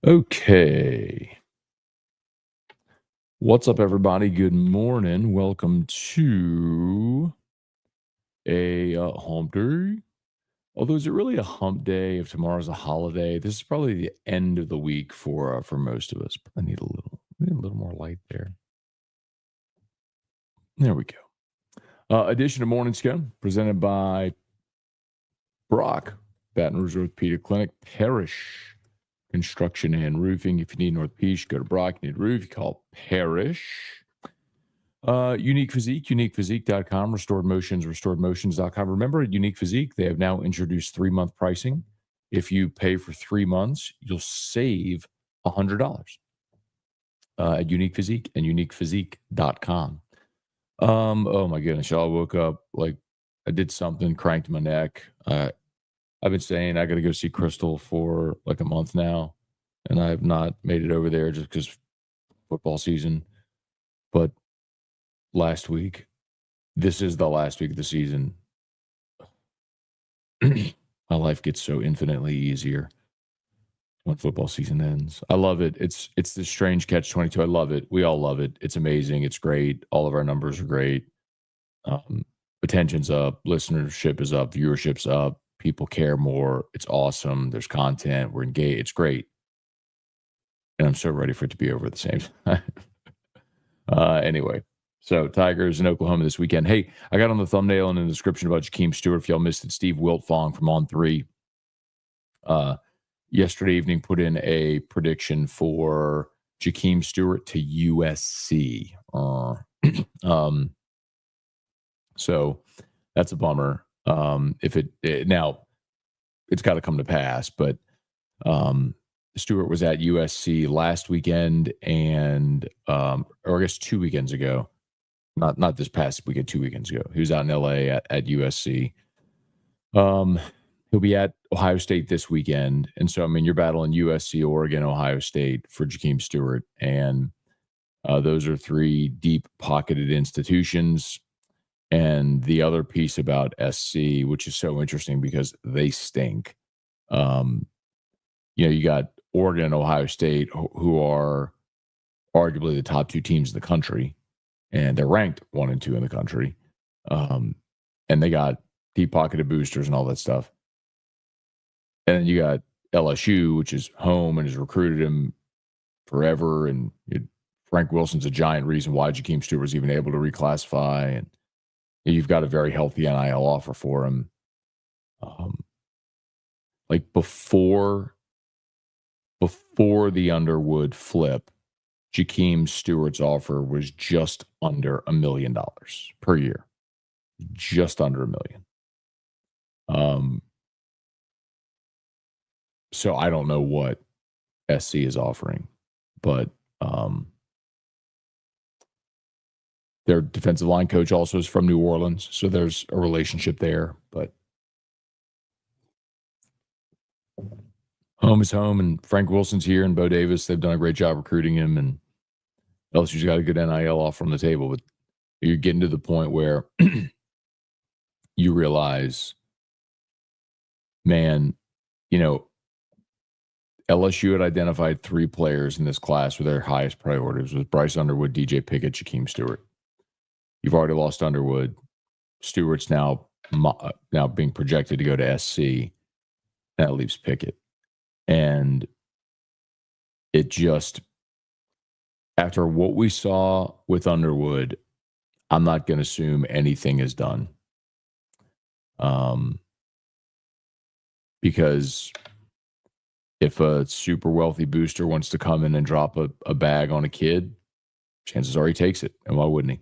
Okay. What's up, everybody? Good morning. Welcome to a hump day. Although, is it really a hump day if tomorrow's a holiday? This is probably the end of the week for most of us. I need a little more light there. There we go. Edition of Morning Scone presented by Brock, Baton Rouge Orthopedic Clinic, Parrish Construction and Roofing. If you need an orthopedic, go to Brock. You need a roof, you call Parrish. Unique Physique, uniquephysique.com, restoredmotions.com. Remember, at Unique Physique, they have now introduced 3-month pricing. If you pay for 3 months, you'll save $100 at Unique Physique and uniquephysique.com. Oh my goodness, y'all, woke up like I did something, cranked my neck. I've been saying I got to go see Crystal for like a month now, and I have not made it over there just because football season. But last week, this is the last week of the season. My life gets so infinitely easier when football season ends. I love it. It's this strange catch-22. I love it. We all love it. It's amazing. It's great. All of our numbers are great. Attention's up, listenership is up, viewership's up. People care more. It's awesome. There's content. We're engaged. It's great. And I'm so ready for it to be over at the same time. Anyway, so Tigers in Oklahoma this weekend. Hey, I got on the thumbnail and in the description about Jahkeem Stewart. If y'all missed it, Steve Wiltfong from On 3 yesterday evening put in a prediction for Jahkeem Stewart to USC. So that's a bummer. If it now, it's got to come to pass, but Stewart was at USC last weekend and or I guess 2 weekends ago. Not this past weekend, 2 weekends ago. He was out in LA at USC. He'll be at Ohio State this weekend. And so, I mean, you're battling USC, Oregon, Ohio State for Jahkeem Stewart. And those are 3 deep-pocketed institutions. And the other piece about SC, which is so interesting because they stink. You got Oregon and Ohio State, who are arguably the top 2 teams in the country. And they're ranked 1 and 2 in the country. And they got deep-pocketed boosters and all that stuff. And then you got LSU, which is home and has recruited him forever. And Frank Wilson's a giant reason why Jahkeem Stewart was even able to reclassify. And you've got a very healthy NIL offer for him. Like before the Underwood flip, Jahkeem Stewart's offer was just under $1 million per year. Just under $1 million. So I don't know what SC is offering, but their defensive line coach also is from New Orleans, so there's a relationship there. But home is home, and Frank Wilson's here, and Bo Davis, they've done a great job recruiting him, and LSU's got a good NIL offer on the table. But you're getting to the point where you realize, man, LSU had identified 3 players in this class with their highest priorities, with Bryce Underwood, DJ Pickett, Jahkeem Stewart. You've already lost Underwood. Stewart's now being projected to go to SC. That leaves Pickett. And it just, after what we saw with Underwood, I'm not going to assume anything is done. Because if a super wealthy booster wants to come in and drop a bag on a kid, chances are he takes it. And why wouldn't he?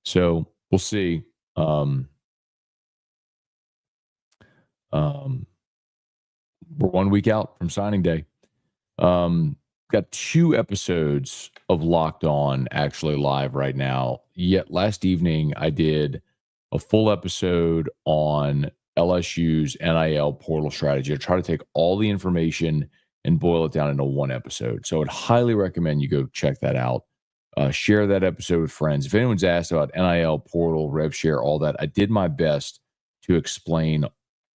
So we'll see. We're 1 week out from signing day. Got 2 episodes of Locked On actually live right now. Yet last evening I did a full episode on LSU's NIL portal strategy. I try to take all the information and boil it down into 1 episode. So I'd highly recommend you go check that out. Share that episode with friends. If anyone's asked about NIL portal, rev share, all that, I did my best to explain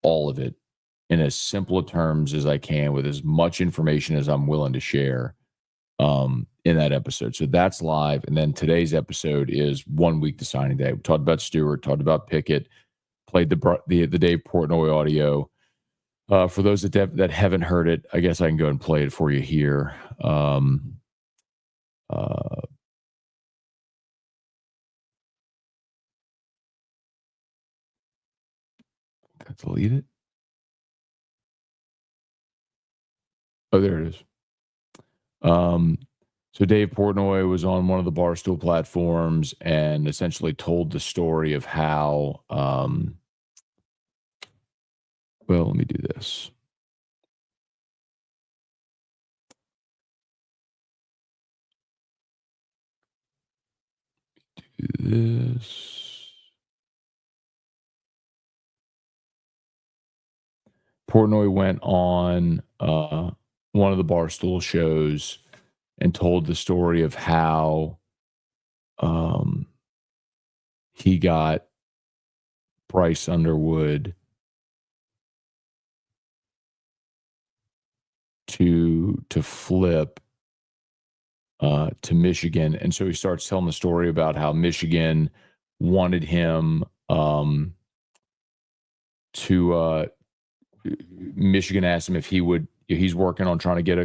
all of it in as simple terms as I can with as much information as I'm willing to share in that episode. So that's live. And then today's episode is 1 week to signing day. We talked about Stewart, talked about Pickett, played the Dave Portnoy audio. For those that haven't heard it, I guess I can go and play it for you here. Delete it. Oh, there it is. So Dave Portnoy was on one of the Barstool platforms and essentially told the story of how, well, let me do this. Do this. Portnoy went on one of the Barstool shows and told the story of how he got Bryce Underwood to flip to Michigan. And so he starts telling the story about how Michigan wanted him Michigan asked him if he's working on trying to get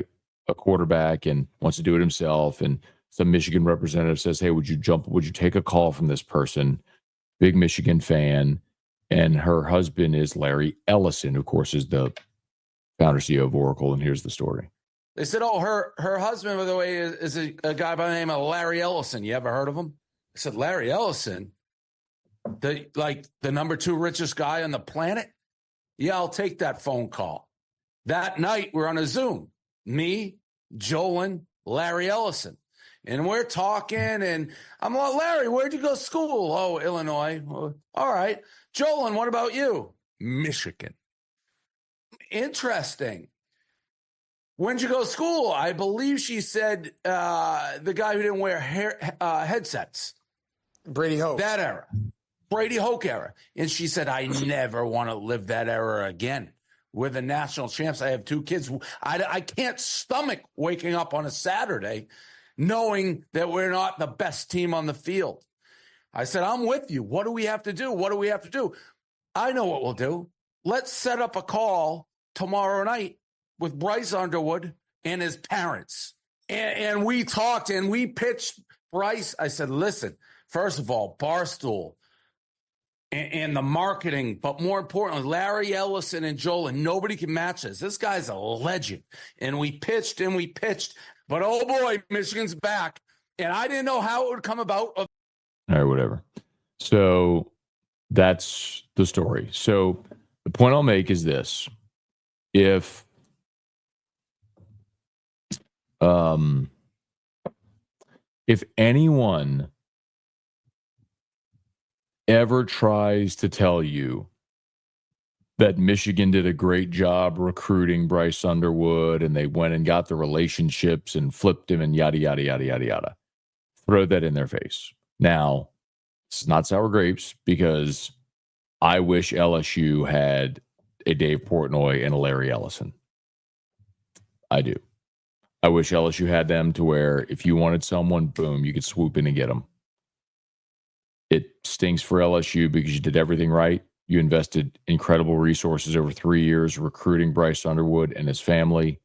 a quarterback and wants to do it himself. And some Michigan representative says, hey, would you take a call from this person? Big Michigan fan. And her husband is Larry Ellison, who of course is the founder CEO of Oracle. And here's the story. They said, oh, her husband, by the way, is a guy by the name of Larry Ellison. You ever heard of him? I said, Larry Ellison? The number 2 richest guy on the planet? Yeah, I'll take that phone call. That night, we're on a Zoom. Me, Jolin, Larry Ellison. And we're talking, and I'm like, Larry, where'd you go to school? Oh, Illinois. Well, all right. Jolin, what about you? Michigan. Interesting. When'd you go to school? I believe she said the guy who didn't wear headsets. Brady Hoke. That era. Brady Hoke era. And she said, I never want to live that era again. We're the national champs. I have 2 kids. I can't stomach waking up on a Saturday knowing that we're not the best team on the field. I said, I'm with you. What do we have to do? What do we have to do? I know what we'll do. Let's set up a call tomorrow night with Bryce Underwood and his parents. And we talked and we pitched Bryce. I said, listen, first of all, Barstool and the marketing, but more importantly, Larry Ellison and Joel, and nobody can match this. This guy's a legend. And we pitched, but oh boy, Michigan's back. And I didn't know how it would come about. All right, whatever. So that's the story. So the point I'll make is this. If anyone ever tries to tell you that Michigan did a great job recruiting Bryce Underwood and they went and got the relationships and flipped him and yada, yada, yada, yada, yada, throw that in their face. Now, it's not sour grapes because I wish LSU had a Dave Portnoy and a Larry Ellison. I do. I wish LSU had them to where if you wanted someone, boom, you could swoop in and get them. It stings for LSU because you did everything right. You invested incredible resources over 3 years recruiting Bryce Underwood and his family.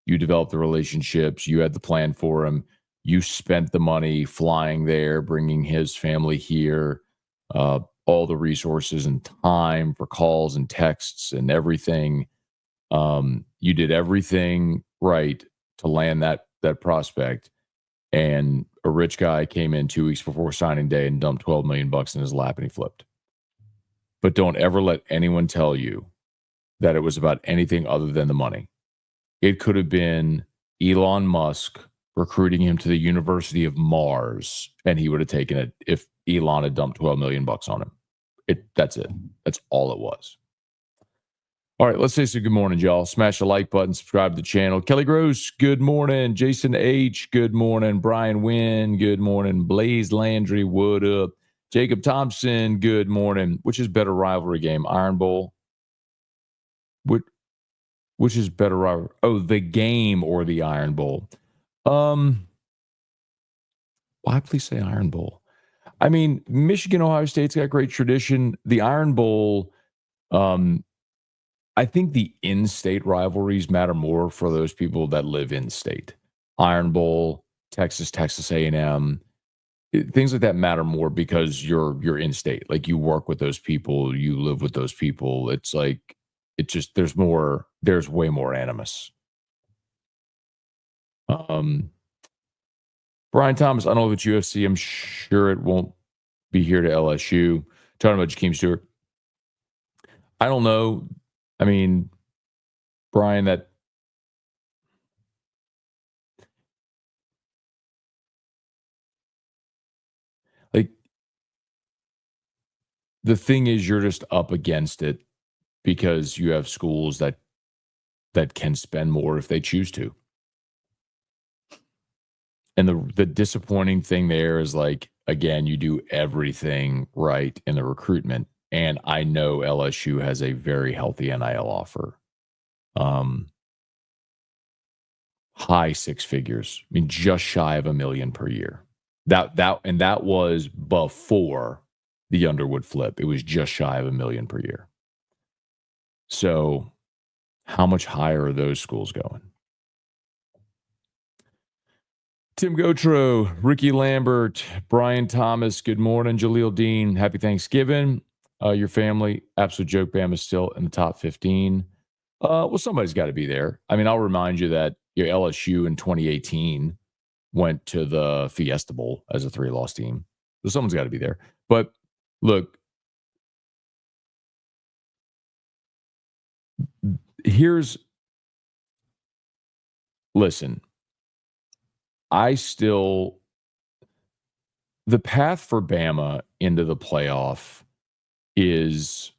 You developed the relationships. You had the plan for him. You spent the money flying there, bringing his family here, all the resources and time for calls and texts and everything. You did everything right to land that prospect. And a rich guy came in 2 weeks before signing day and dumped $12 million in his lap and he flipped. But don't ever let anyone tell you that it was about anything other than the money. It could have been Elon Musk recruiting him to the University of Mars, and he would have taken it if Elon had dumped $12 million on him. That's it. That's all it was. All right, let's say some good morning, y'all. Smash the like button, subscribe to the channel. Kelly Gross, good morning. Jason H., good morning. Brian Wynn, good morning. Blaze Landry, what up? Jacob Thompson, good morning. Which is better rivalry game, Iron Bowl? Which is better rivalry? Oh, the game or the Iron Bowl? Why please say Iron Bowl? I mean, Michigan, Ohio State's got great tradition. The Iron Bowl, I think the in-state rivalries matter more for those people that live in-state. Iron Bowl, Texas A&M, things like that matter more because you're in-state. Like, you work with those people, you live with those people. It's like, there's way more animus. Brian Thomas, I don't know if it's USC. I'm sure it won't be here to LSU. Talking about Jahkeem Stewart. I don't know. I mean, Brian, like, the thing is, you're just up against it because you have schools that can spend more if they choose to. And the disappointing thing there is, like, again, you do everything right in the recruitment. And I know LSU has a very healthy NIL offer. High six figures. I mean, just shy of $1 million per year. That was before the Underwood flip. It was just shy of $1 million per year. So how much higher are those schools going? Tim Gotro, Ricky Lambert, Brian Thomas, good morning. Jaleel Dean, happy Thanksgiving. Your family, absolute joke, Bam is still in the top 15. Well, somebody's got to be there. I mean, I'll remind you that your LSU in 2018 went to the Fiesta Bowl as a 3-loss team. So someone's got to be there. But look, listen, the path for Bama into the playoff is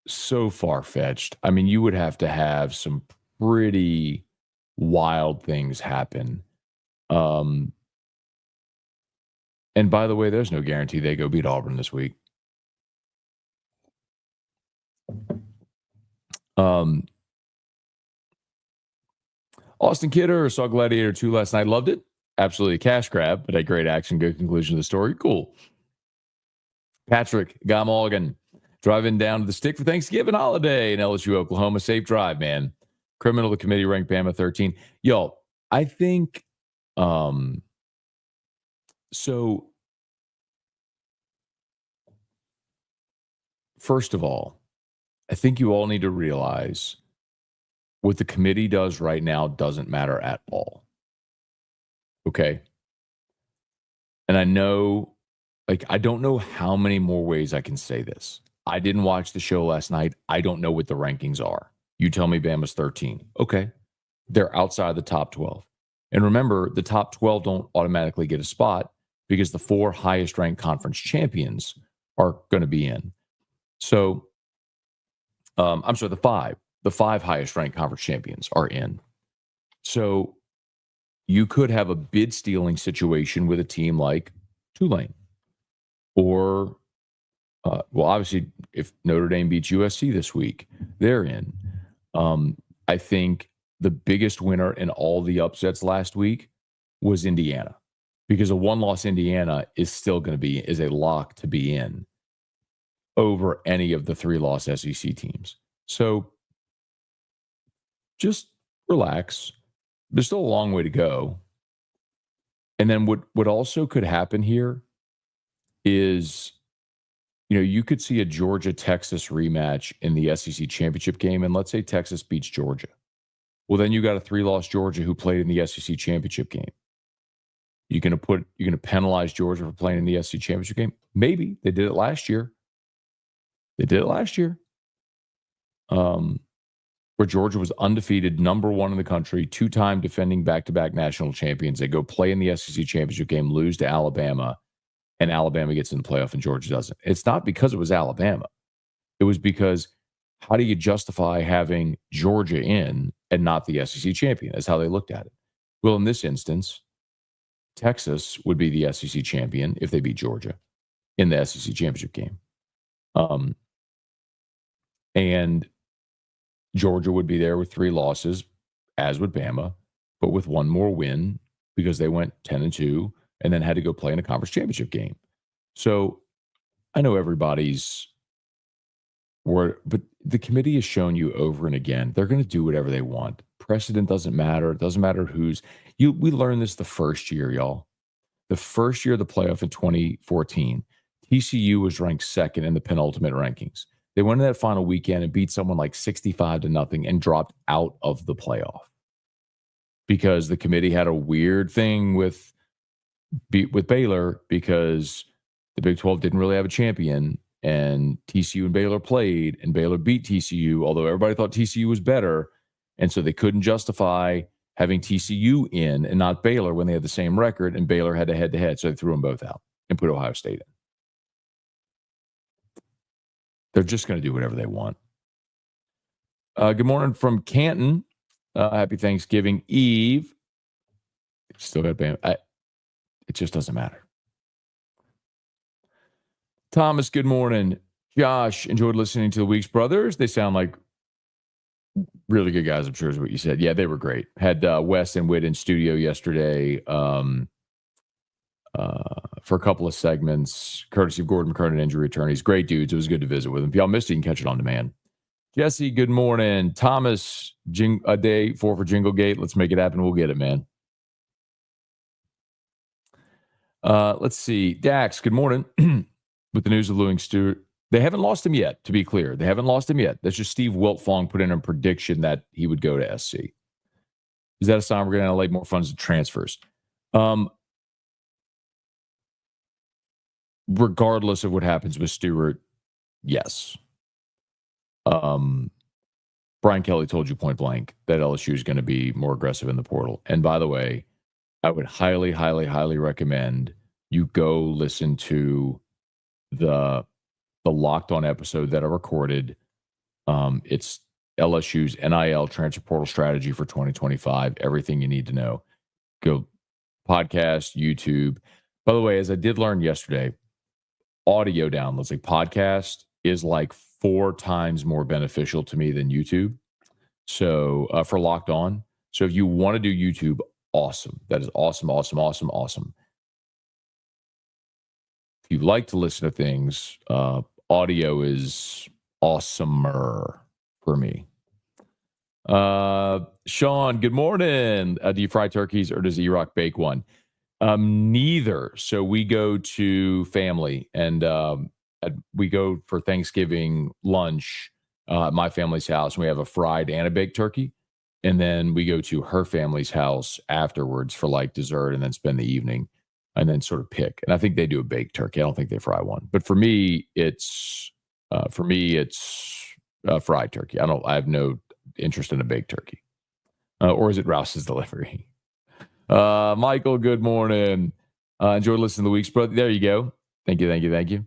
so far-fetched. I mean, you would have to have some pretty wild things happen. And by the way, there's no guarantee they go beat Auburn this week. Austin Kidder, saw Gladiator 2 last night. Loved it. Absolutely a cash grab, but a great action. Good conclusion of the story. Cool. Patrick Gomolgan, driving down to the stick for Thanksgiving holiday in LSU, Oklahoma. Safe drive, man. Criminal the committee ranked Bama 13. Yo, I think so. First of all, I think you all need to realize what the committee does right now doesn't matter at all. Okay. And I know, like, I don't know how many more ways I can say this. I didn't watch the show last night. I don't know what the rankings are. You tell me Bama's 13. Okay. They're outside the top 12. And remember, the top 12 don't automatically get a spot because the 4 highest ranked conference champions are going to be in. So, I'm sorry, the 5 highest ranked conference champions are in. So you could have a bid stealing situation with a team like Tulane, or well, obviously, if Notre Dame beats USC this week, they're in. I think the biggest winner in all the upsets last week was Indiana, because a 1-loss Indiana is still going to be a lock to be in over any of the 3-loss SEC teams. So just relax. There's still a long way to go. And then what also could happen here is, you could see a Georgia-Texas rematch in the SEC championship game, and let's say Texas beats Georgia. Well, then you got a 3-loss Georgia who played in the SEC championship game. You're going to penalize Georgia for playing in the SEC championship game? Maybe. They did it last year. Where Georgia was undefeated, number 1 in the country, 2-time defending back-to-back national champions. They go play in the SEC championship game, lose to Alabama, and Alabama gets in the playoff and Georgia doesn't. It's not because it was Alabama. It was because, how do you justify having Georgia in and not the SEC champion? That's how they looked at it. Well, in this instance, Texas would be the SEC champion if they beat Georgia. in the SEC championship game. And Georgia would be there with 3 losses, as would Bama, but with 1 more win because they went 10-2 and then had to go play in a conference championship game. So I know everybody's word, but the committee has shown you over and again, they're going to do whatever they want. Precedent doesn't matter. It doesn't matter who's we learned this the first year, y'all. The first year of the playoff in 2014, TCU was ranked 2nd in the penultimate rankings. They went in that final weekend and beat someone like 65-0 and dropped out of the playoff because the committee had a weird thing with Baylor because the Big 12 didn't really have a champion, and TCU and Baylor played, and Baylor beat TCU, although everybody thought TCU was better, and so they couldn't justify having TCU in and not Baylor when they had the same record, and Baylor had a head-to-head, so they threw them both out and put Ohio State in. They're just going to do whatever they want. Good morning from Canton. Happy Thanksgiving Eve. Still got Bama. It just doesn't matter. Thomas, good morning. Josh, enjoyed listening to the Weeks Brothers. They sound like really good guys, I'm sure is what you said. Yeah, they were great. Had Wes and Witt in studio yesterday for a couple of segments, courtesy of Gordon McKernan, injury attorneys. Great dudes. It was good to visit with them. If y'all missed it, you can catch it on demand. Jesse, good morning. Thomas, a day 4 for Jinglegate. Let's make it happen. We'll get it, man. Let's see. Dax, good morning. With the news of Lewing Stewart. They haven't lost him yet, to be clear. They haven't lost him yet. That's just Steve Wiltfong put in a prediction that he would go to SC. Is that a sign we're going to allocate more funds to transfers? Regardless of what happens with Stewart, yes. Brian Kelly told you point blank that LSU is going to be more aggressive in the portal. And by the way, I would highly, highly, highly recommend you go listen to the Locked On episode that I recorded. It's LSU's NIL transfer portal strategy for 2025. Everything you need to know. Go podcast, YouTube. By the way, as I did learn yesterday, audio downloads, like podcast, is like 4 times more beneficial to me than YouTube. So for Locked On. So if you want to do YouTube, awesome. That is awesome, awesome, awesome, awesome. If you like to listen to things, audio is awesomer for me. Sean, good morning. Do you fry turkeys or does E-Rock bake one? Neither. So we go to family and we go for Thanksgiving lunch at my family's house, and we have a fried and a baked turkey. And then we go to her family's house afterwards for like dessert and then spend the evening and then sort of pick. And I think they do a baked turkey. I don't think they fry one. But for me, it's fried turkey. I have no interest in a baked turkey. Or is it Rouse's Delivery? Michael, good morning. Enjoy listening to the Weeks, brother. There you go. Thank you.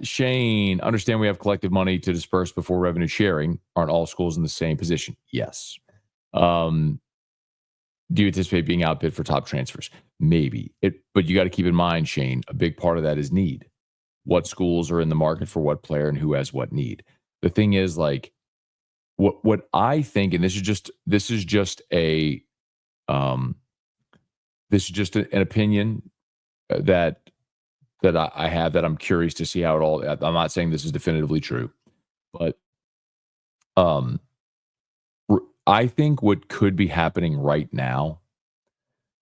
Shane, understand we have collective money to disperse before revenue sharing. Aren't all schools in the same position? Yes. Do you anticipate being outbid for top transfers? Maybe. But you got to keep in mind, Shane, a big part of that is need. What schools are in the market for what player and who has what need. The thing is, like, what I think, and this is just an opinion that I have, that I'm curious to see how it all. I'm not saying this is definitively true, but I think what could be happening right now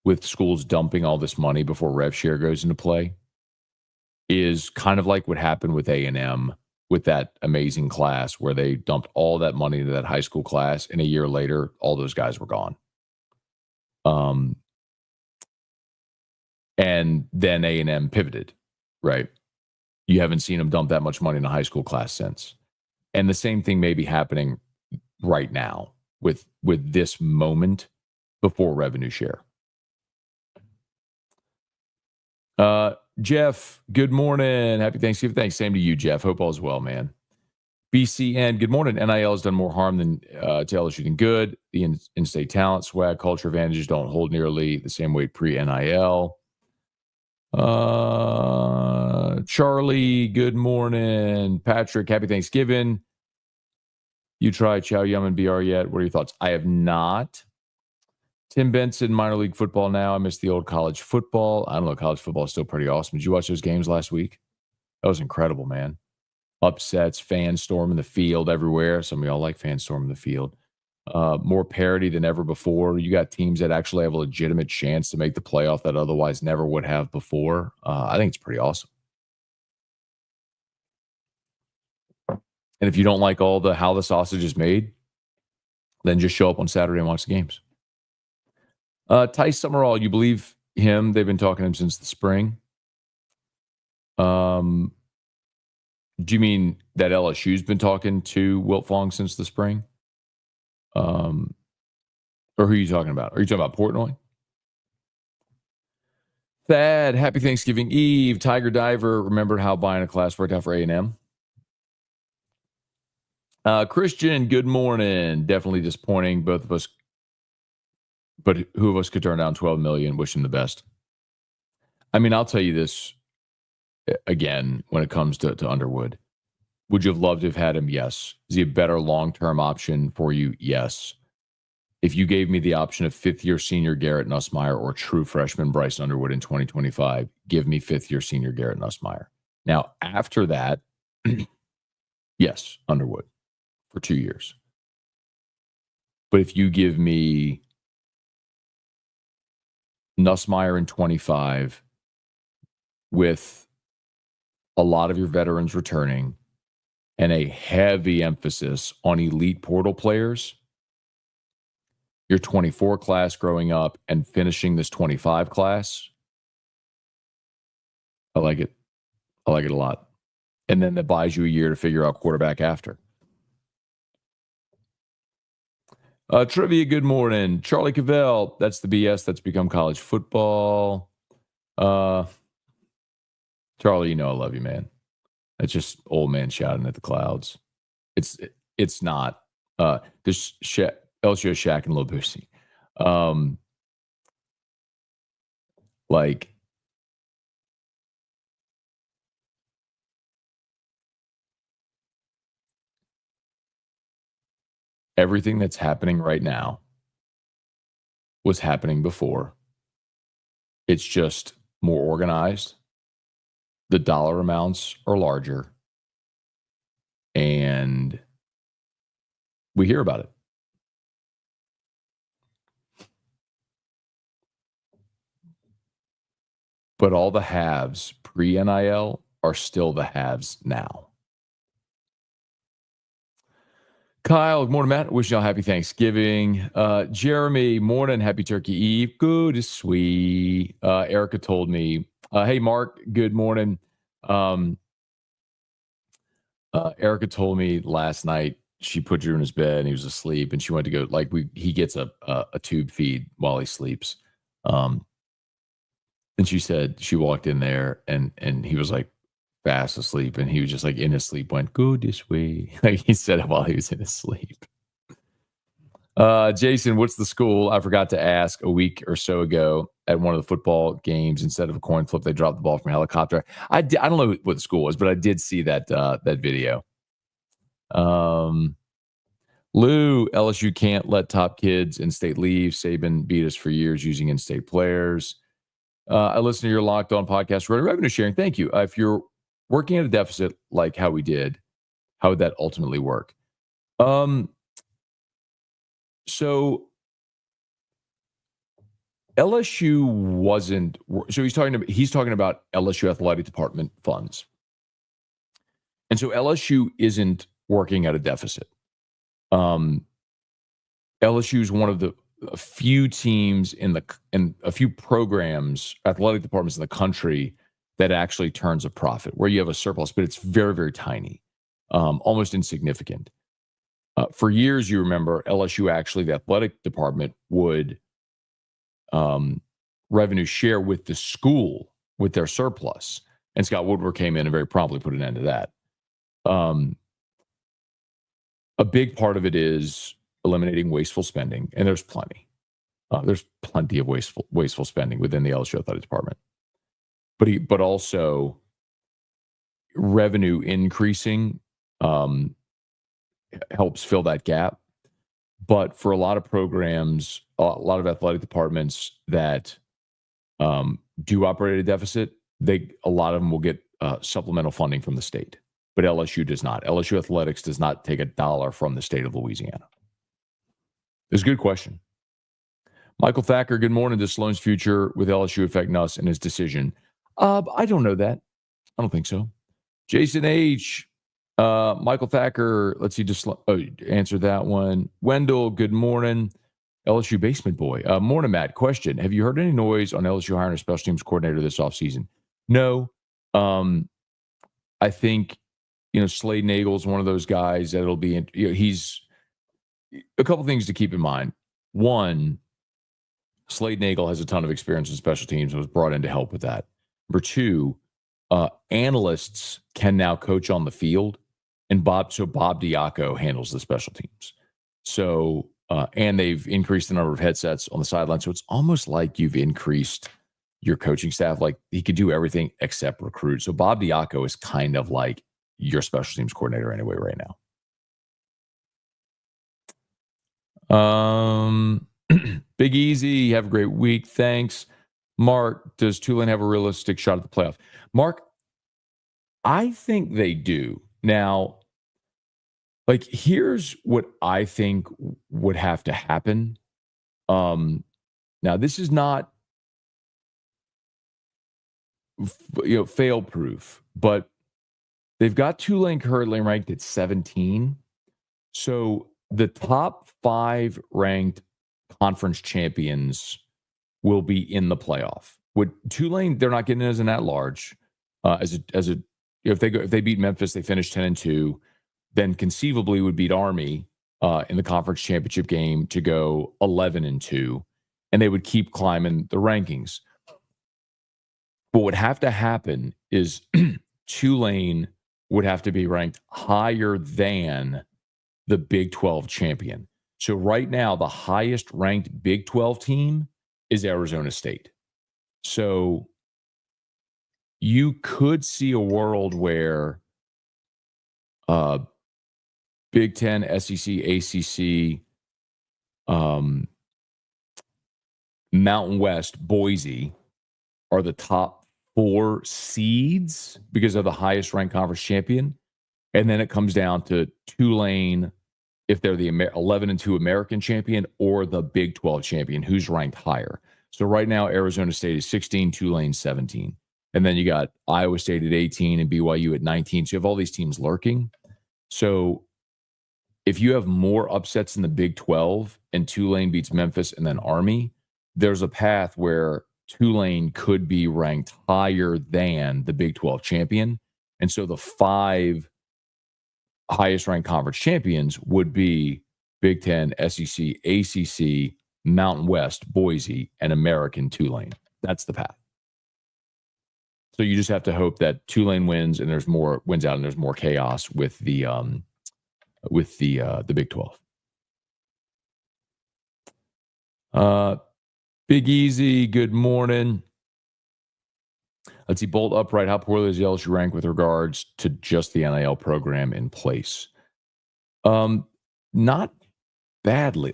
with schools dumping all this money before rev share goes into play is kind of like what happened with A&M with that amazing class where they dumped all that money into that high school class, and a year later, all those guys were gone. And then A&M pivoted, right? You haven't seen them dump that much money in a high school class since. And the same thing may be happening right now with this moment before revenue share. Jeff, good morning. Happy Thanksgiving. Thanks. Same to you, Jeff. Hope all is well, man. BCN, good morning. NIL has done more harm than to LSU than good. The in-state talent, swag, culture advantages don't hold nearly the same weight pre-NIL. Charlie, good morning. Patrick, happy Thanksgiving. You tried Chow Yum and BR yet? What are your thoughts? I have not. Tim Benson, minor league football now. I miss the old college football. I don't know. College football is still pretty awesome. Did you watch those games last week? That was incredible, man. Upsets, fan storm in the field everywhere. Some of y'all like fan storm in the field. More parity than ever before. You got teams that actually have a legitimate chance to make the playoff that otherwise never would have before. I think it's pretty awesome. And if you don't like all the how the sausage is made, then just show up on Saturday and watch the games. Tice Summerall, you believe him? They've been talking to him since the spring. Do you mean that LSU's been talking to Wilt Fong since the spring? Or who are you talking about? Are you talking about Portnoy? Thad, happy Thanksgiving Eve. Tiger Diver, remember how buying a class worked out for A&M? Christian, good morning. Definitely disappointing, both of us. But who of us could turn down $12 million? Wish him the best. I mean, I'll tell you this again when it comes to Underwood. Would you have loved to have had him? Yes. Is he a better long-term option for you? Yes. If you gave me the option of fifth-year senior Garrett Nussmeier or true freshman Bryce Underwood in 2025, give me fifth-year senior Garrett Nussmeier. Now, after that, yes, Underwood for 2 years. But if you give me Nussmeier in 25 with a lot of your veterans returning and a heavy emphasis on elite portal players, your 24 class growing up and finishing this 25 class, I like it. I like it a lot. And then that buys you a year to figure out quarterback after. Trivia, good morning. Charlie Cavell, that's the BS that's become college football. Charlie, you know I love you, man. That's just old man shouting at the clouds. It's not. There's LSU Shaq and Lil Boosie. Like, everything that's happening right now was happening before. It's just more organized. The dollar amounts are larger. And we hear about it. But all the haves pre-NIL are still the haves now. Kyle, good morning, Matt. Wish y'all happy Thanksgiving. Jeremy, morning, happy Turkey Eve. Good is sweet. Erica told me, hey, Mark, good morning. Erica told me last night she put Drew in his bed and he was asleep, and she went to go, like, he gets a tube feed while he sleeps. And she said she walked in there and he was like fast asleep, and he was just like in his sleep went, go this way. Like he said it while he was in his sleep. Jason, what's the school? I forgot to ask a week or so ago at one of the football games. Instead of a coin flip, they dropped the ball from a helicopter. I don't know what the school was, but I did see that video. Lou, LSU can't let top kids in state leave. Saban beat us for years using in-state players. I listen to your Locked On podcast, revenue sharing. Thank you. If you're working at a deficit like how we did, how would that ultimately work? So LSU wasn't. So he's talking about LSU athletic department funds, and so LSU isn't working at a deficit. LSU is one of the few teams in a few programs, athletic departments in the country that actually turns a profit, where you have a surplus, but it's very, very tiny, almost insignificant. For years, you remember LSU actually, the athletic department would revenue share with the school with their surplus. And Scott Woodward came in and very promptly put an end to that. A big part of it is eliminating wasteful spending, and there's plenty. There's plenty of wasteful spending within the LSU athletic department. but also revenue increasing helps fill that gap. But for a lot of programs, a lot of athletic departments that do operate at a deficit, a lot of them will get supplemental funding from the state. But LSU does not. LSU athletics does not take $1 from the state of Louisiana. It's a good question. Michael Thacker, good morning. Does Sloan's future with LSU affect Nuss and his decision? I don't know that. I don't think so. Jason H., Michael Thacker, let's see, just answer that one. Wendell, good morning. LSU basement boy. Morning, Matt. Question. Have you heard any noise on LSU hiring a special teams coordinator this offseason? No. I think, Slade Nagel is one of those guys that it'll be, he's a couple things to keep in mind. One, Slade Nagel has a ton of experience in special teams and was brought in to help with that. Number two, analysts can now coach on the field, and Bob Diaco handles the special teams. So, and they've increased the number of headsets on the sideline. So it's almost like you've increased your coaching staff. Like he could do everything except recruit. So Bob Diaco is kind of like your special teams coordinator anyway right now. Big Easy, have a great week. Thanks. Mark, does Tulane have a realistic shot at the playoff? Mark, I think they do. Now, here's what I think would have to happen. Now, this is not fail proof, but they've got Tulane currently ranked at 17. So the top 5 ranked conference champions will be in the playoff. With Tulane, they're not getting in as an at-large. If they beat Memphis, they finish 10-2. Then conceivably would beat Army in the conference championship game to go 11-2, and they would keep climbing the rankings. What would have to happen is Tulane would have to be ranked higher than the Big 12 champion. So right now, the highest ranked Big 12 team is Arizona State. So you could see a world where Big 10, SEC, ACC, Mountain West, Boise are the top 4 seeds because of the highest ranked conference champion. And then it comes down to Tulane, if they're the 11-2 American champion, or the Big 12 champion, who's ranked higher. So right now, Arizona State is 16, Tulane 17. And then you got Iowa State at 18 and BYU at 19. So you have all these teams lurking. So if you have more upsets in the Big 12 and Tulane beats Memphis and then Army, there's a path where Tulane could be ranked higher than the Big 12 champion. And so the 5 highest ranked conference champions would be Big 10, SEC, ACC, Mountain West, Boise, and American Tulane. That's the path. So you just have to hope that Tulane wins and wins out and there's more chaos with the Big 12. Big Easy, good morning. Let's see, Bolt Upright. How poorly is the LSU rank with regards to just the NIL program in place? Not badly.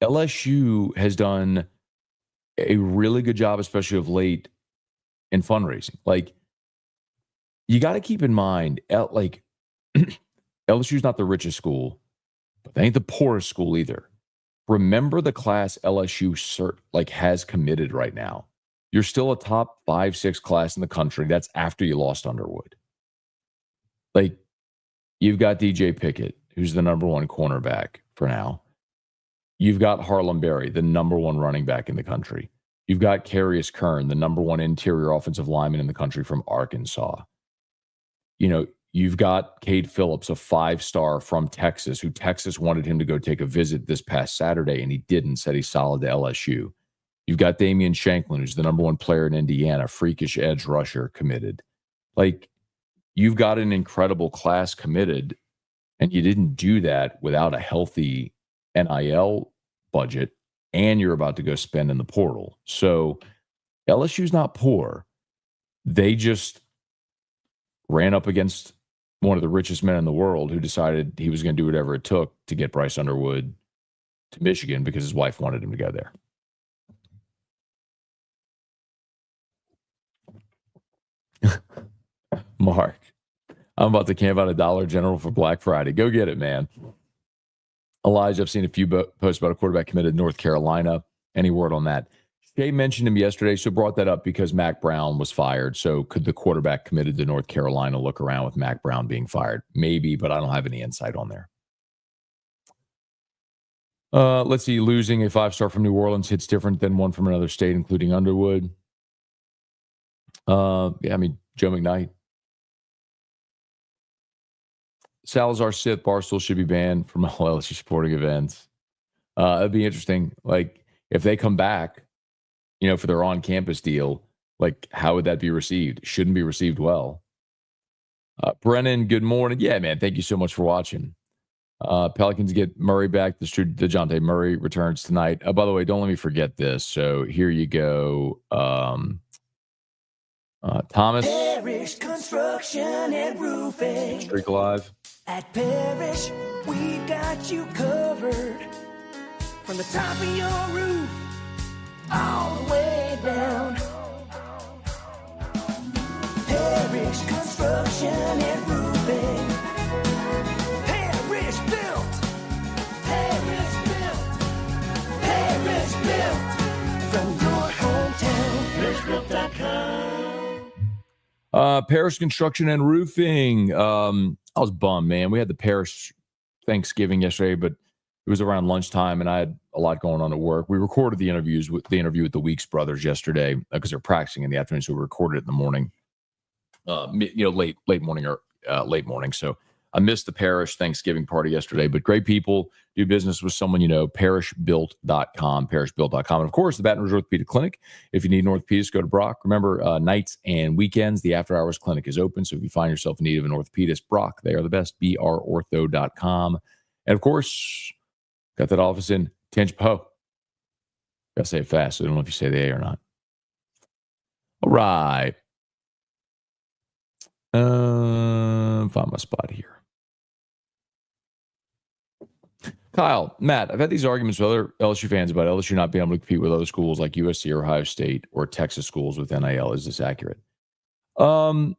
LSU has done a really good job, especially of late, in fundraising. You got to keep in mind, LSU's not the richest school, but they ain't the poorest school either. Remember the class LSU has committed right now. You're still a top 5-6 class in the country. That's after you lost Underwood. You've got DJ Pickett, who's the number 1 cornerback for now. You've got Harlem Berry, the number 1 running back in the country. You've got Carius Kern, the number 1 interior offensive lineman in the country from Arkansas. You've got Cade Phillips, a 5-star from Texas, who Texas wanted him to go take a visit this past Saturday, and he didn't, said he's solid to LSU. You've got Damian Shanklin, who's the number 1 player in Indiana, freakish edge rusher, committed. You've got an incredible class committed, and you didn't do that without a healthy NIL budget, and you're about to go spend in the portal. So LSU's not poor. They just ran up against one of the richest men in the world who decided he was going to do whatever it took to get Bryce Underwood to Michigan because his wife wanted him to go there. Mark, I'm about to camp out a Dollar General for Black Friday. Go get it, man. Elijah, I've seen a few posts about a quarterback committed to North Carolina. Any word on that? Shay mentioned him yesterday, so brought that up because Mac Brown was fired. So could the quarterback committed to North Carolina look around with Mac Brown being fired? Maybe, but I don't have any insight on there. Let's see. Losing a 5-star from New Orleans hits different than one from another state, including Underwood. Yeah, I mean, Joe McKnight. Salazar, Sith, Barstool should be banned from all LSU sporting events. It'd be interesting. Like, if they come back, for their on-campus deal, like, how would that be received? Shouldn't be received well. Brennan, good morning. Yeah, man, thank you so much for watching. Pelicans get Murray back. The DeJounte Murray returns tonight. By the way, don't let me forget this. So here you go. Thomas. Parish Construction and Roofing. Streak Alive. At Parish, we've got you covered. From the top of your roof, all the way down. Parish Construction and Roofing. Parish built. Parish built. Parish built. From your hometown. ParishBuilt.com. Parish Construction and Roofing. I was bummed, man. We had the Parish Thanksgiving yesterday, but it was around lunchtime, and I had a lot going on at work. We recorded the interview with the Weeks brothers yesterday because they're practicing in the afternoon, so we recorded it in the morning, late morning. So I missed the Parish Thanksgiving party yesterday, but great people. Do business with someone ParishBuilt.com, ParishBuilt.com. And, of course, the Baton Rouge Orthopedic Clinic. If you need an orthopedist, go to Brock. Remember, nights and weekends, the after-hours clinic is open. So if you find yourself in need of an orthopedist, Brock, they are the best, brortho.com. And, of course, got that office in Tangipahoa. Got to say it fast, so I don't know if you say the A or not. All right. Find my spot here. Kyle, Matt, I've had these arguments with other LSU fans about LSU not being able to compete with other schools like USC or Ohio State or Texas schools with NIL. Is this accurate? No.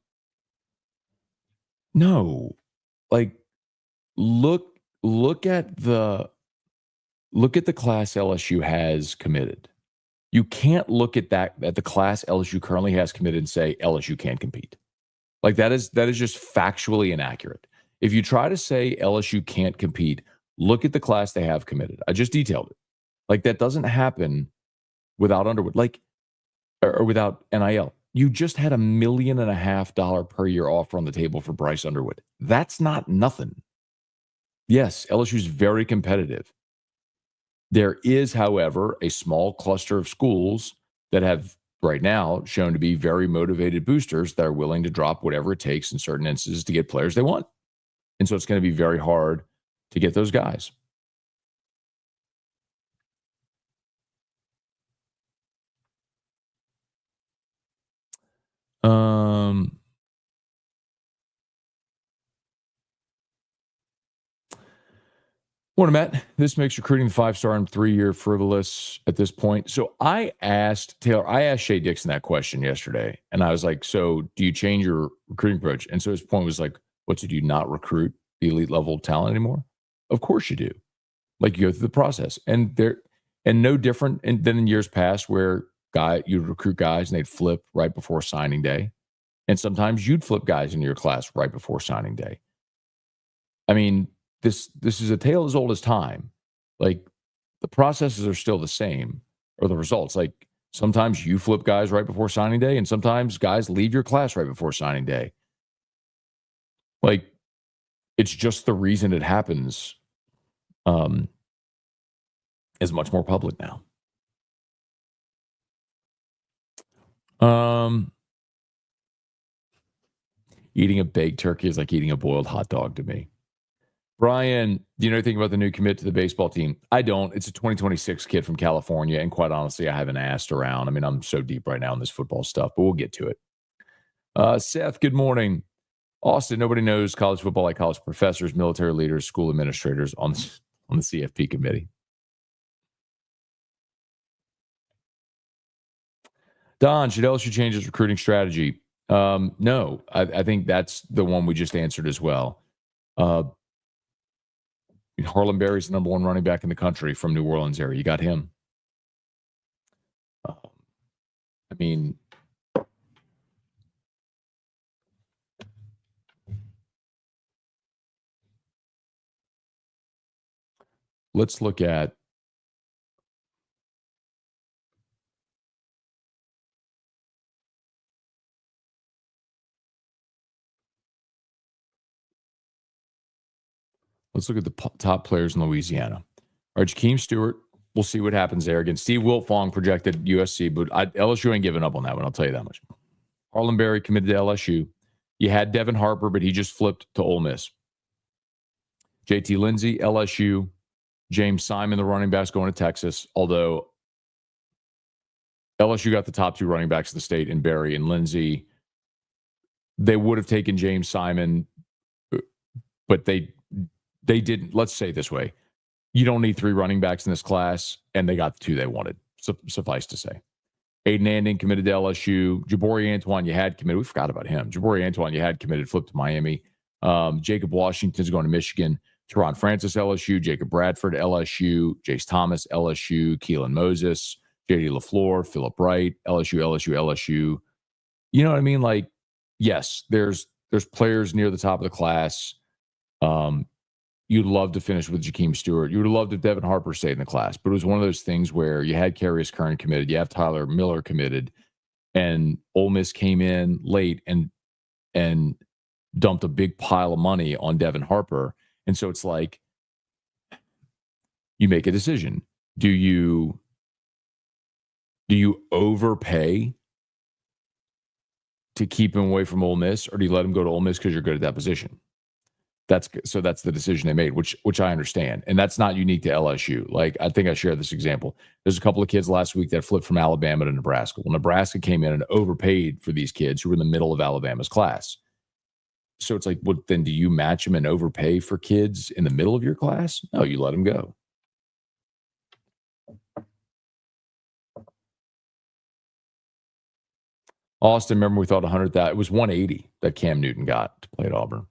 Like, look at the class LSU has committed. You can't look at the class LSU currently has committed and say LSU can't compete. Like, that is just factually inaccurate. If you try to say LSU can't compete, look at the class they have committed. I just detailed it. Like, that doesn't happen without Underwood, or without NIL. You just had $1.5 million per year offer on the table for Bryce Underwood. That's not nothing. Yes, LSU is very competitive. There is, however, a small cluster of schools that have right now shown to be very motivated boosters that are willing to drop whatever it takes in certain instances to get players they want. And so it's going to be very hard to get those guys. Morning, Matt. This makes recruiting 5-star and 3-year frivolous at this point. So I asked Shay Dixon that question yesterday, and I was like, so do you change your recruiting approach? And so his point was like, what, so do you not recruit the elite level talent anymore? Of course you do. Like, you go through the process, and no different than in years past where you'd recruit guys and they'd flip right before signing day. And sometimes you'd flip guys into your class right before signing day. I mean, this is a tale as old as time. Like, the processes are still the same, or the results. Like, sometimes you flip guys right before signing day, and sometimes guys leave your class right before signing day. Like, it's just the reason it happens is much more public now. Eating a baked turkey is like eating a boiled hot dog to me. Brian, do you know anything about the new commit to the baseball team? I don't. It's a 2026 kid from California, and quite honestly, I haven't asked around. I mean, I'm so deep right now in this football stuff, but we'll get to it. Seth, good morning. Austin, nobody knows college football like college professors, military leaders, school administrators on the CFP committee. Don, should LSU change its recruiting strategy? No, I think that's the one we just answered as well. Harlan Berry's the number one running back in the country from New Orleans area. You got him. I mean, let's look at the top players in Louisiana. All right, Jahkeem Stewart. We'll see what happens there. Again, Steve Wiltfong projected USC, but LSU ain't giving up on that one. I'll tell you that much. Harlan Berry committed to LSU. You had Devin Harper, but he just flipped to Ole Miss. JT Lindsey, LSU. James Simon, the running backs, going to Texas. Although LSU got the top two running backs of the state in Berry and Lindsey. They would have taken James Simon, but they didn't. Let's say it this way. You don't need three running backs in this class, and they got the two they wanted. Suffice to say. Aiden Anding committed to LSU. Jabari Antoine, you had committed. We forgot about him. Jabari Antoine, you had committed, flipped to Miami. Jacob Washington's going to Michigan. Teron Francis, LSU. Jacob Bradford, LSU. Jace Thomas, LSU. Keelan Moses. J.D. LaFleur. Phillip Wright, LSU. You know what I mean? Like, yes, there's players near the top of the class. You'd love to finish with Jahkeem Stewart. You would have loved if Devin Harper stayed in the class. But it was one of those things where you had Carius Kern committed, you have Tyler Miller committed, and Ole Miss came in late and dumped a big pile of money on Devin Harper. And so it's like, you make a decision. Do you overpay to keep him away from Ole Miss, or do you let him go to Ole Miss because you're good at that position? That's the decision they made, which I understand. And that's not unique to LSU. Like, I think I shared this example. There's a couple of kids last week that flipped from Alabama to Nebraska. Well, Nebraska came in and overpaid for these kids who were in the middle of Alabama's class. So it's like, well, then do you match them and overpay for kids in the middle of your class? No, you let them go. Austin, remember we thought 100,000. It was 180 that Cam Newton got to play at Auburn.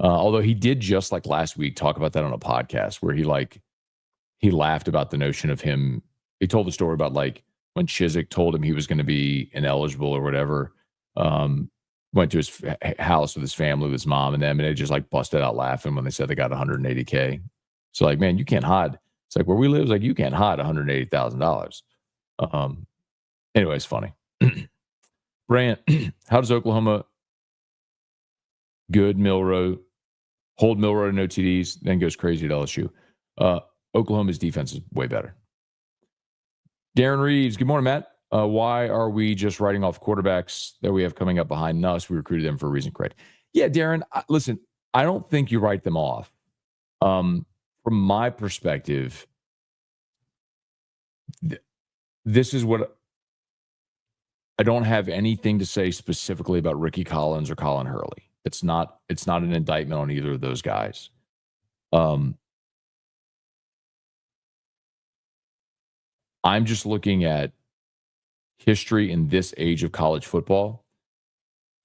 Although he did, just like last week, talk about that on a podcast where he laughed about the notion of him. He told the story about like when Chizik told him he was going to be ineligible or whatever. Went to his house with his family, with his mom and them, and they just like busted out laughing when they said they got 180K. So like, man, you can't hide. It's like where we live, it's like you can't hide $180,000. Anyway, it's funny. Brant, how does Oklahoma hold Milrow to no TDs, then goes crazy at LSU? Oklahoma's defense is way better. Darren Reeves, good morning, Matt. Why are we just writing off quarterbacks that we have coming up behind us? We recruited them for a reason, correct? Yeah, Darren, listen, I don't think you write them off. From my perspective, this is what I don't have anything to say specifically about Ricky Collins or Colin Hurley. It's not an indictment on either of those guys. I'm just looking at history in this age of college football.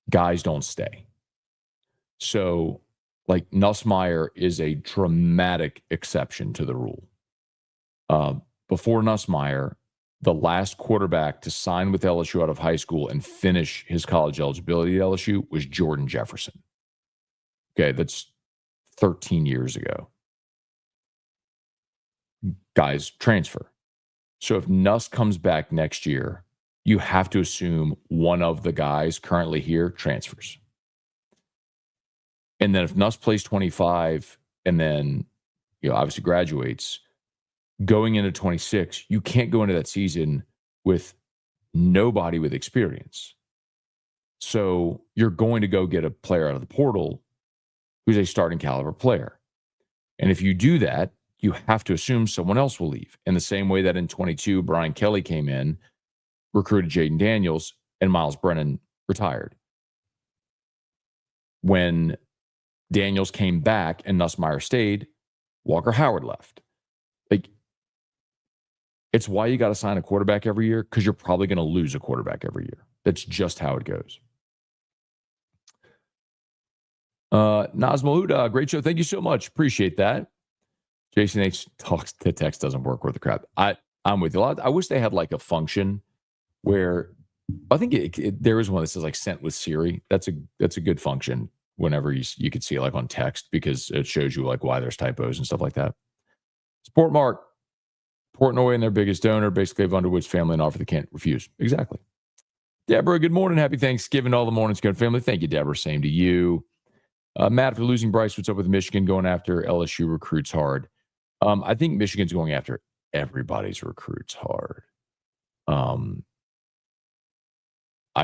Guys don't stay. So, like, Nussmeier is a dramatic exception to the rule. Before Nussmeier, the last quarterback to sign with LSU out of high school and finish his college eligibility at LSU was Jordan Jefferson. Okay, that's 13 years ago. Guys transfer. So if Nuss comes back next year, you have to assume one of the guys currently here transfers. And then if Nuss plays 25 and then, obviously graduates, going into 26, you can't go into that season with nobody with experience. So you're going to go get a player out of the portal who's a starting caliber player. And if you do that, you have to assume someone else will leave. In the same way that in 22, Brian Kelly came in, recruited Jaden Daniels, and Miles Brennan retired. when Daniels came back and Nussmeier stayed, Walker Howard left. Like, it's why you got to sign a quarterback every year, because you're probably going to lose a quarterback every year. That's just how it goes. Nazma Huda, great show. Thank you so much. Appreciate that. Jason H talks, the text doesn't work worth the crap. I'm with you. I wish they had like a function where I think there is one that says like sent with Siri. That's a good function whenever you could see it like on text, because it shows you like why there's typos and stuff like that. Sport Mark, Portnoy and their biggest donor basically have Underwood's family an offer they can't refuse. Exactly. Deborah, good morning. Happy Thanksgiving to all the Morning Scone family. Thank you, Deborah. Same to you. Matt, after losing Bryce, what's up with Michigan going after LSU recruits hard? I think Michigan's going after everybody's recruits hard. I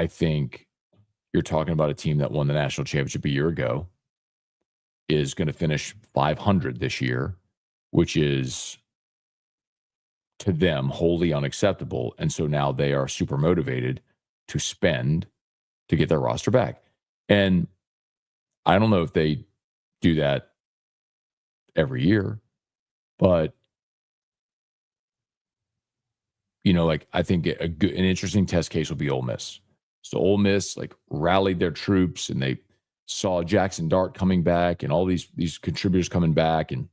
think you're talking about a team that won the national championship a year ago, is going to finish 500 this year, which is to them wholly unacceptable. And so now they are super motivated to spend to get their roster back. And I don't know if they do that every year, but like I think an interesting test case will be Ole Miss. So Ole Miss like rallied their troops, and they saw Jackson Dart coming back and all these contributors coming back, and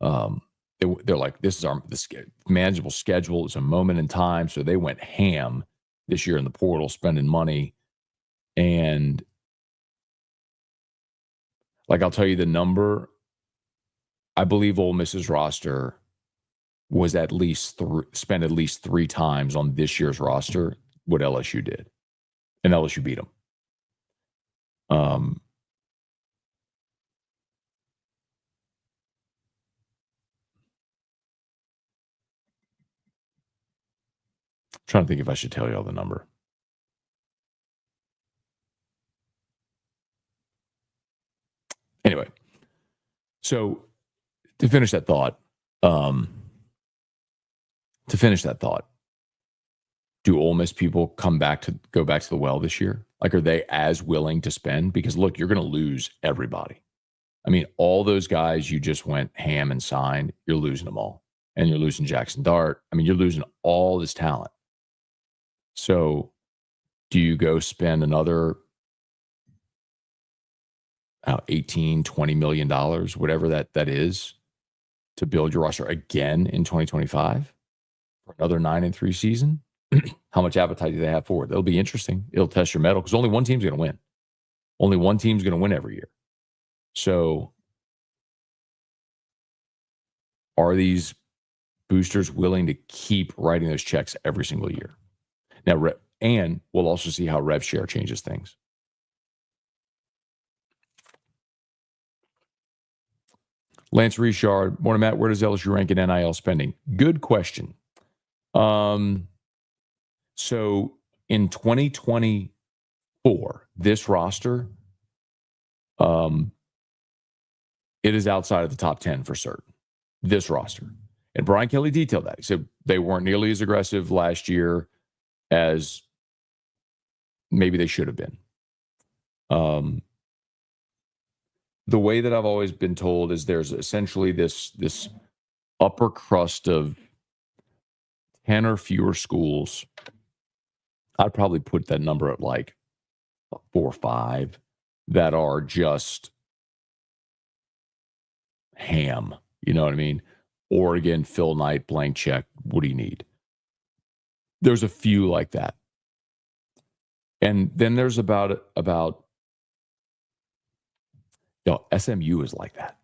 they're like, this is this manageable schedule. It's a moment in time. So they went ham this year in the portal, spending money. And like, I'll tell you the number. I believe Ole Miss's roster was spent at least 3 times on this year's roster what LSU did, and LSU beat them. Trying to think if I should tell you all the number. Anyway, so to finish that thought, do Ole Miss people go back to the well this year? Like, are they as willing to spend? Because look, you're going to lose everybody. I mean, all those guys you just went ham and signed, you're losing them all. And you're losing Jackson Dart. I mean, you're losing all this talent. So do you go spend another $18, $20 million, whatever that is, to build your roster again in 2025 for another 9-3 season? How much appetite do they have for it? It'll be interesting. It'll test your mettle, because only one team's going to win. Only one team's going to win every year. So are these boosters willing to keep writing those checks every single year? Now, and we'll also see how rev share changes things. Lance Richard, morning, Matt. Where does LSU rank in NIL spending? Good question. So in 2024, this roster, it is outside of the top 10 for certain. This roster. And Brian Kelly detailed that. He said they weren't nearly as aggressive last year as maybe they should have been. The way that I've always been told is there's essentially this upper crust of 10 or fewer schools. I'd probably put that number at like 4 or 5 that are just ham. You know what I mean? Oregon, Phil Knight, blank check. What do you need? There's a few like that. And then there's about SMU is like that.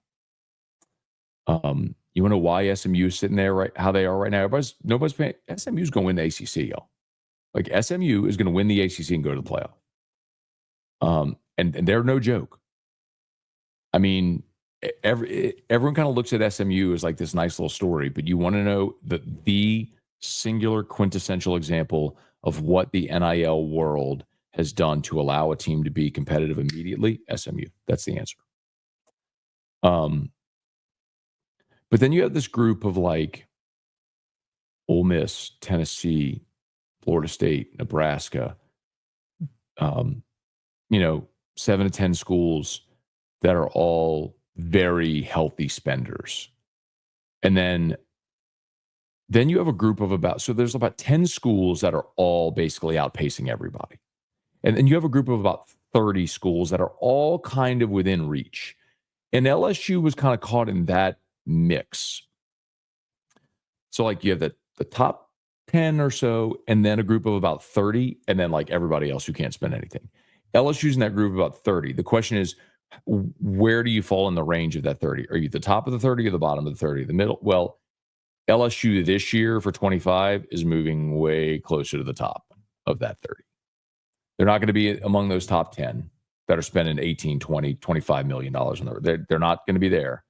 You want to know why SMU is sitting there right how they are right now? Nobody's paying. SMU's going to win the ACC, y'all. Like, SMU is going to win the ACC and go to the playoff. And they're no joke. I mean, everyone kind of looks at SMU as like this nice little story, but you want to know the singular quintessential example of what the NIL world has done to allow a team to be competitive immediately? SMU. That's the answer. But then you have this group of like Ole Miss, Tennessee, Florida State, Nebraska, 7 to 10 schools that are all very healthy spenders. And then you have a group of there's about 10 schools that are all basically outpacing everybody. And then you have a group of about 30 schools that are all kind of within reach. And LSU was kind of caught in that mix. So like you have the top 10 or so, and then a group of about 30, and then like everybody else who can't spend anything. LSU's in that group of about 30. The question is, where do you fall in the range of that 30? Are you at the top of the 30 or the bottom of the 30? The middle? Well, LSU this year for 25 is moving way closer to the top of that 30. They're not going to be among those top 10 that are spending 18, 20, $25 million on they're not going to be there,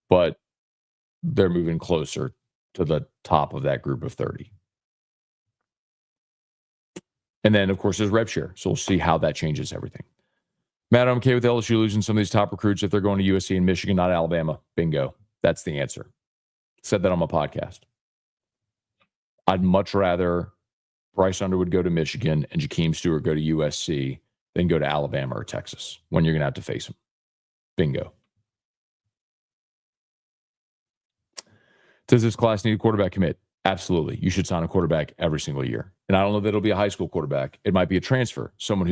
but they're moving closer to the top of that group of 30. And then, of course, there's rev share. So we'll see how that changes everything. Matt, I'm okay with LSU losing some of these top recruits if they're going to USC and Michigan, not Alabama. Bingo. That's the answer. Said that on my podcast. I'd much rather Bryce Underwood go to Michigan and Jahkeem Stewart go to USC than go to Alabama or Texas when you're going to have to face them. Bingo. Does this class need a quarterback commit? Absolutely. You should sign a quarterback every single year. And I don't know that it'll be a high school quarterback. It might be a transfer. Someone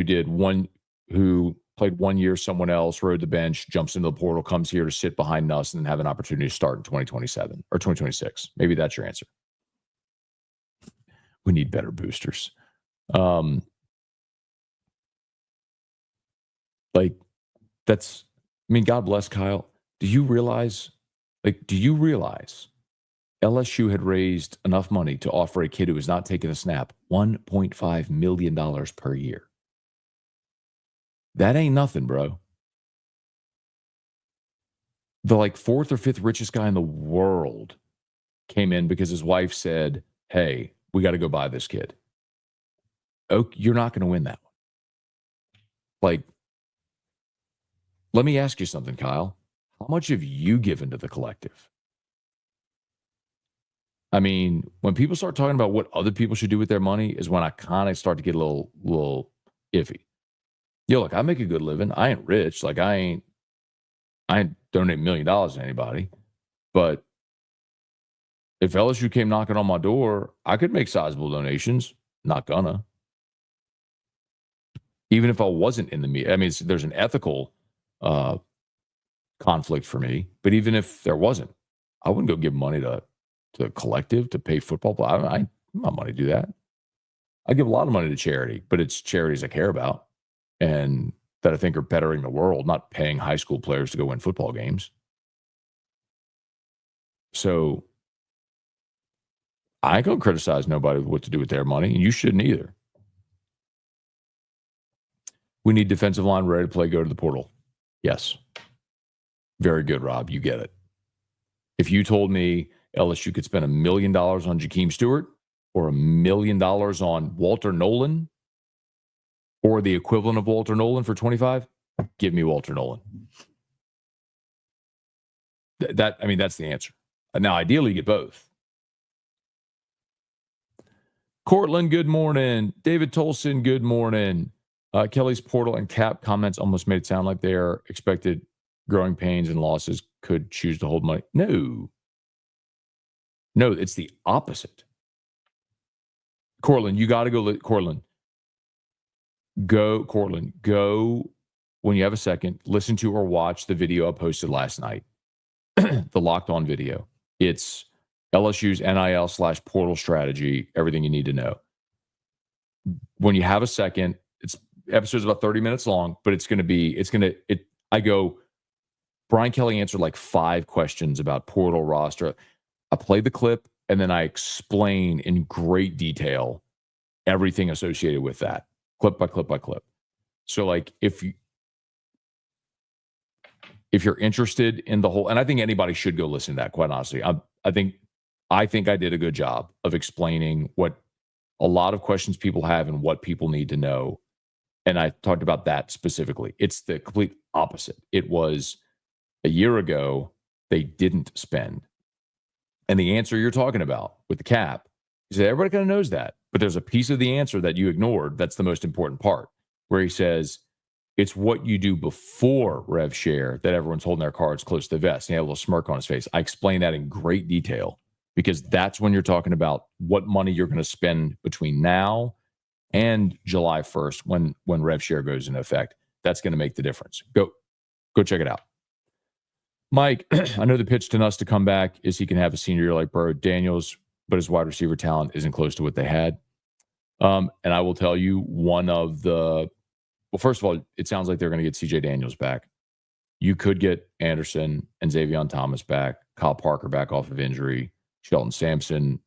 who played 1 year, someone else, rode the bench, jumps into the portal, comes here to sit behind us and have an opportunity to start in 2027 or 2026. Maybe that's your answer. We need better boosters. God bless Kyle. Do you realize LSU had raised enough money to offer a kid who was not taking a snap $1.5 million per year? That ain't nothing, bro. The fourth or fifth richest guy in the world came in because his wife said, hey, we got to go buy this kid. Oh, you're not going to win that one. Let me ask you something, Kyle. How much have you given to the collective? I mean, when people start talking about what other people should do with their money is when I kind of start to get a little iffy. Look, I make a good living. I ain't rich. I ain't donate $1 million to anybody. But if LSU came knocking on my door, I could make sizable donations. Not gonna. Even if I wasn't in the media. I mean, there's an ethical conflict for me. But even if there wasn't, I wouldn't go give money to the collective to pay football. I'm not money to do that. I give a lot of money to charity, but it's charities I care about and that I think are bettering the world, not paying high school players to go win football games. So I ain't going to criticize nobody with what to do with their money, and you shouldn't either. We need defensive line ready to play, go to the portal. Yes. Very good, Rob. You get it. If you told me LSU could spend $1 million on Jahkeem Stewart or $1 million on Walter Nolan or the equivalent of Walter Nolan for 25, give me Walter Nolan. That's the answer. Now, ideally, you get both. Cortland, good morning. David Tolson, good morning. Kelly's portal and cap comments almost made it sound like their expected growing pains and losses could choose to hold money. No, it's the opposite. Cortland, you got to go. Cortland, go when you have a second. Listen to or watch the video I posted last night, the Locked On video. It's LSU's NIL/portal strategy, everything you need to know. When you have a second, episode's about 30 minutes long, but Brian Kelly answered 5 questions about portal roster. I play the clip and then I explain in great detail everything associated with that, clip by clip by clip. So if you're interested in the whole, and I think anybody should go listen to that, quite honestly. I think I did a good job of explaining what a lot of questions people have and what people need to know. And I talked about that specifically. It's the complete opposite. It was a year ago, they didn't spend. And the answer you're talking about with the cap is that everybody kind of knows that. But there's a piece of the answer that you ignored. That's the most important part, where he says, It's what you do before rev share that everyone's holding their cards close to the vest. And he had a little smirk on his face. I explained that in great detail because that's when you're talking about what money you're going to spend between now and July 1st when rev share goes into effect. That's going to make the difference. Go check it out. Mike, I know the pitch to Nuss to come back is he can have a senior year like Burrow Daniels, but his wide receiver talent isn't close to what they had. And I will tell you first of all, it sounds like they're going to get CJ Daniels back. You could get Anderson and Xavier Thomas back, Kyle Parker back off of injury, Shelton Sampson,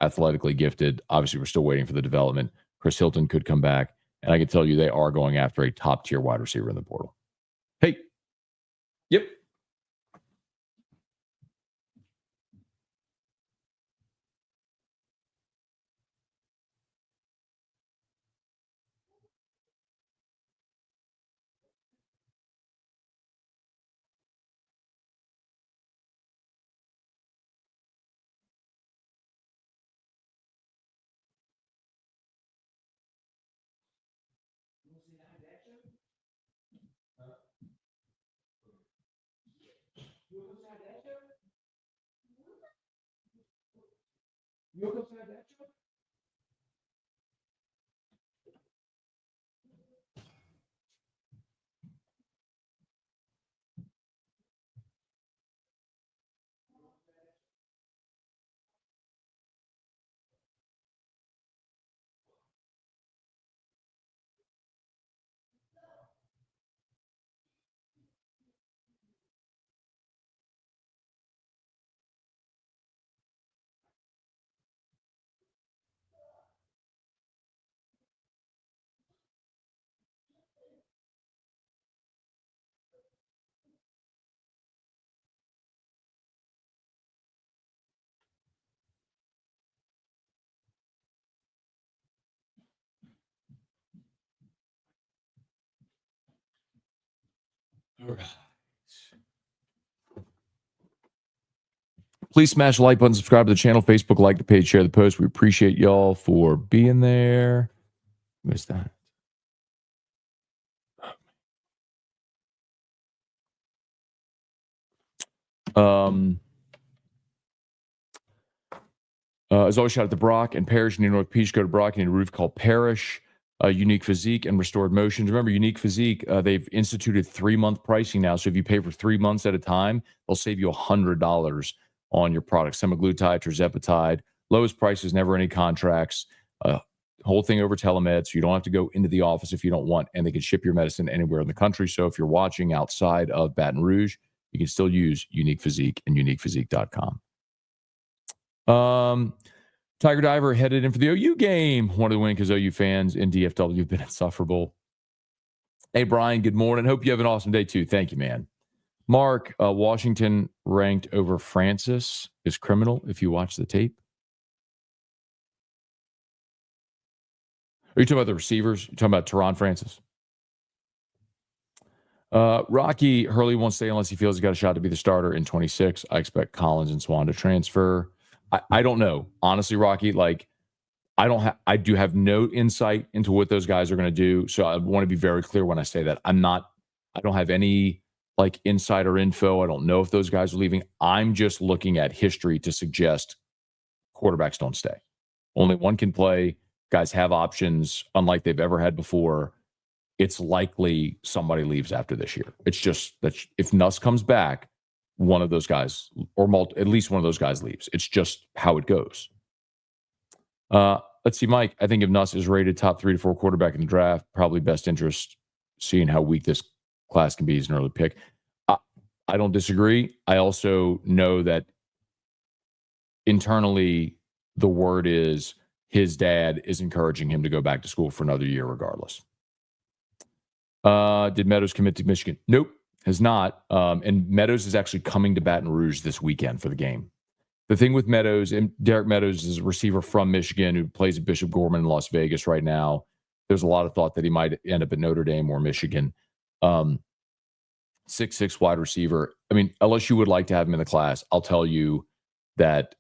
athletically gifted. Obviously, we're still waiting for the development. Chris Hilton could come back. And I can tell you they are going after a top-tier wide receiver in the portal. Hey. Yep. All right. Please smash the like button, subscribe to the channel, Facebook, like the page, share the post. We appreciate y'all for being there. Missed that. As always, shout out to Brock and Parrish near North Peach. Go to Brock and a roof called Parrish. Unique Physique and Restored Motions. Remember, Unique Physique, they've instituted 3-month pricing now. So if you pay for 3 months at a time, they'll save you $100 on your product. Semaglutide, tirzepatide. Lowest prices, never any contracts. Whole thing over telemed, so you don't have to go into the office if you don't want, and they can ship your medicine anywhere in the country. So if you're watching outside of Baton Rouge, you can still use Unique Physique and uniquephysique.com. Tiger Diver headed in for the OU game. Wanted to win because OU fans in DFW have been insufferable. Hey, Brian, good morning. Hope you have an awesome day, too. Thank you, man. Mark, Washington ranked over Francis is criminal if you watch the tape. Are you talking about the receivers? You're talking about Teron Francis? Rocky Hurley won't stay unless he feels he's got a shot to be the starter in 26. I expect Collins and Swan to transfer. I don't know. Honestly, Rocky, I do have no insight into what those guys are going to do. So I want to be very clear when I say that. I don't have any insider info. I don't know if those guys are leaving. I'm just looking at history to suggest quarterbacks don't stay. Only one can play. Guys have options unlike they've ever had before. It's likely somebody leaves after this year. It's just that if Nuss comes back, one of those guys or at least one of those guys leaves. It's just how it goes. Let's see, Mike. I think if Nuss is rated top 3 to 4 quarterback in the draft, probably best interest, seeing how weak this class can be as an early pick. I don't disagree. I also know that internally the word is his dad is encouraging him to go back to school for another year regardless. Did Meadows commit to Michigan? Nope, has not. And Meadows is actually coming to Baton Rouge this weekend for the game. The thing with Meadows, and Derek Meadows is a receiver from Michigan who plays at Bishop Gorman in Las Vegas right now. There's a lot of thought that he might end up at Notre Dame or Michigan. 6'6" wide receiver. I mean, LSU would like to have him in the class. I'll tell you that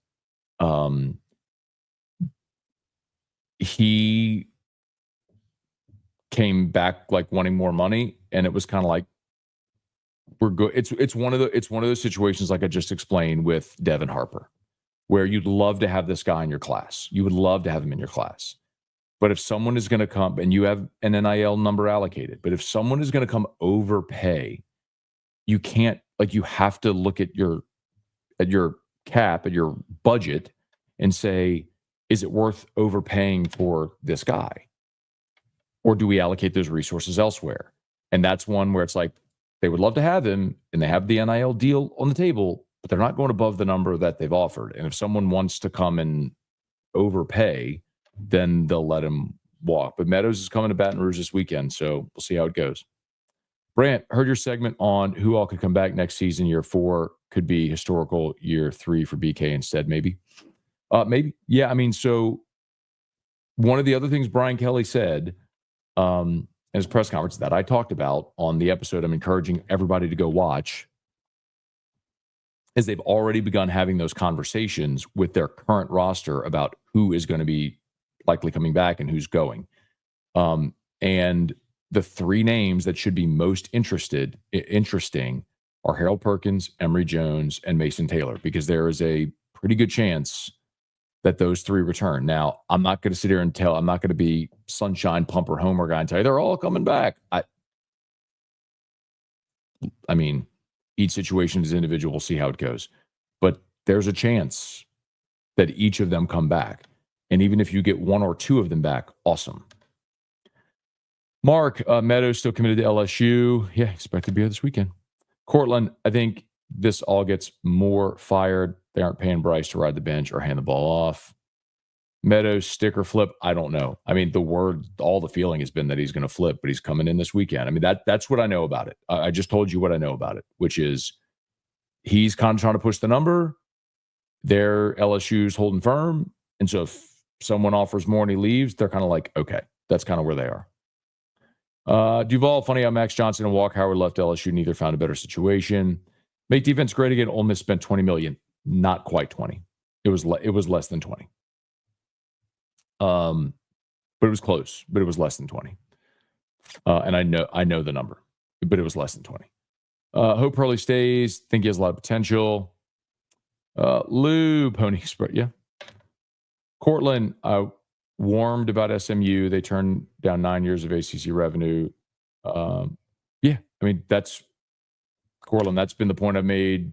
he came back like wanting more money, and it was kind of like, we're good. It's one of those situations like I just explained with Devin Harper, where you'd love to have this guy in your class. You would love to have him in your class. But if someone is going to come, and you have an NIL number allocated, but if someone is going to come overpay, you can't, like, you have to look at your cap, at your budget, and say, is it worth overpaying for this guy? Or do we allocate those resources elsewhere? And that's one where it's like, they would love to have him, and they have the NIL deal on the table, but they're not going above the number that they've offered. And if someone wants to come and overpay, then they'll let him walk. But Meadows is coming to Baton Rouge this weekend, so we'll see how it goes. Brant, heard your segment on who all could come back next season. Year 4 could be historical. Year 3 for BK instead, maybe. Maybe. Yeah, I mean, so one of the other things Brian Kelly said in his press conference that I talked about on the episode I'm encouraging everybody to go watch is they've already begun having those conversations with their current roster about who is going to be likely coming back and who's going. And the 3 names that should be most interesting are Harold Perkins, Emory Jones, and Mason Taylor, because there is a pretty good chance that those 3 return. Now, I'm not going to sit here and I'm not going to be sunshine pumper homer guy and tell you they're all coming back. I mean, each situation is individual. We'll see how it goes. But there's a chance that each of them come back. And even if you get 1 or 2 of them back, awesome. Mark, Meadows still committed to LSU. Yeah, expect to be here this weekend. Cortland, I think this all gets more fired. They aren't paying Bryce to ride the bench or hand the ball off. Meadows, sticker flip, I don't know. I mean, all the feeling has been that he's going to flip, but he's coming in this weekend. I mean, that's what I know about it. I just told you what I know about it, which is he's kind of trying to push the number. Their LSU's holding firm. And so if someone offers more and he leaves, they're kind of like, okay, that's kind of where they are. Duval, funny how Max Johnson and Walker Howard left LSU. Neither found a better situation. Make defense great again. Ole Miss spent $20 million. Not quite 20. It was less than 20. But it was close. But it was less than 20. And I know the number, but it was less than 20. Hope Hurley stays. Think he has a lot of potential. Lou Pony Express. Yeah. Cortland warmed about SMU. They turned down 9 years of ACC revenue. Yeah, I mean, that's Cortland. That's been the point I've made.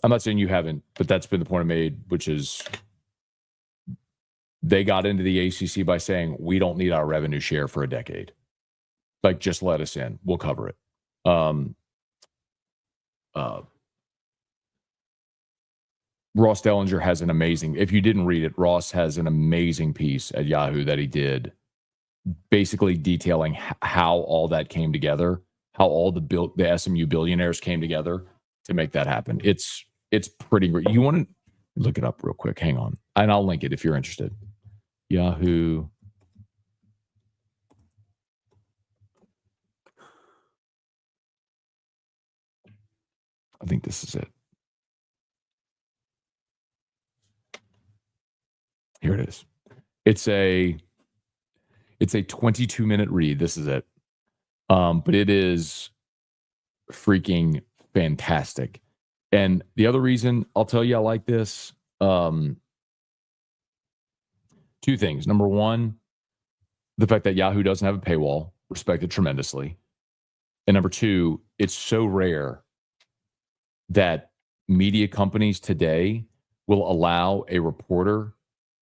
I'm not saying you haven't, but that's been the point I made, which is they got into the ACC by saying, we don't need our revenue share for a decade. Like, just let us in. We'll cover it. Ross Dellinger has an amazing, if you didn't read it, Ross has an amazing piece at Yahoo that he did basically detailing how all that came together, how all the SMU billionaires came together to make that happen. It's pretty great. You want to look it up real quick. Hang on. And I'll link it if you're interested. Yahoo. I think this is it. Here it is. It's a 22-minute read. This is it. But it is freaking fantastic. And the other reason I'll tell you I like this, 2 things. Number one, the fact that Yahoo doesn't have a paywall, respected tremendously. And number 2, it's so rare that media companies today will allow a reporter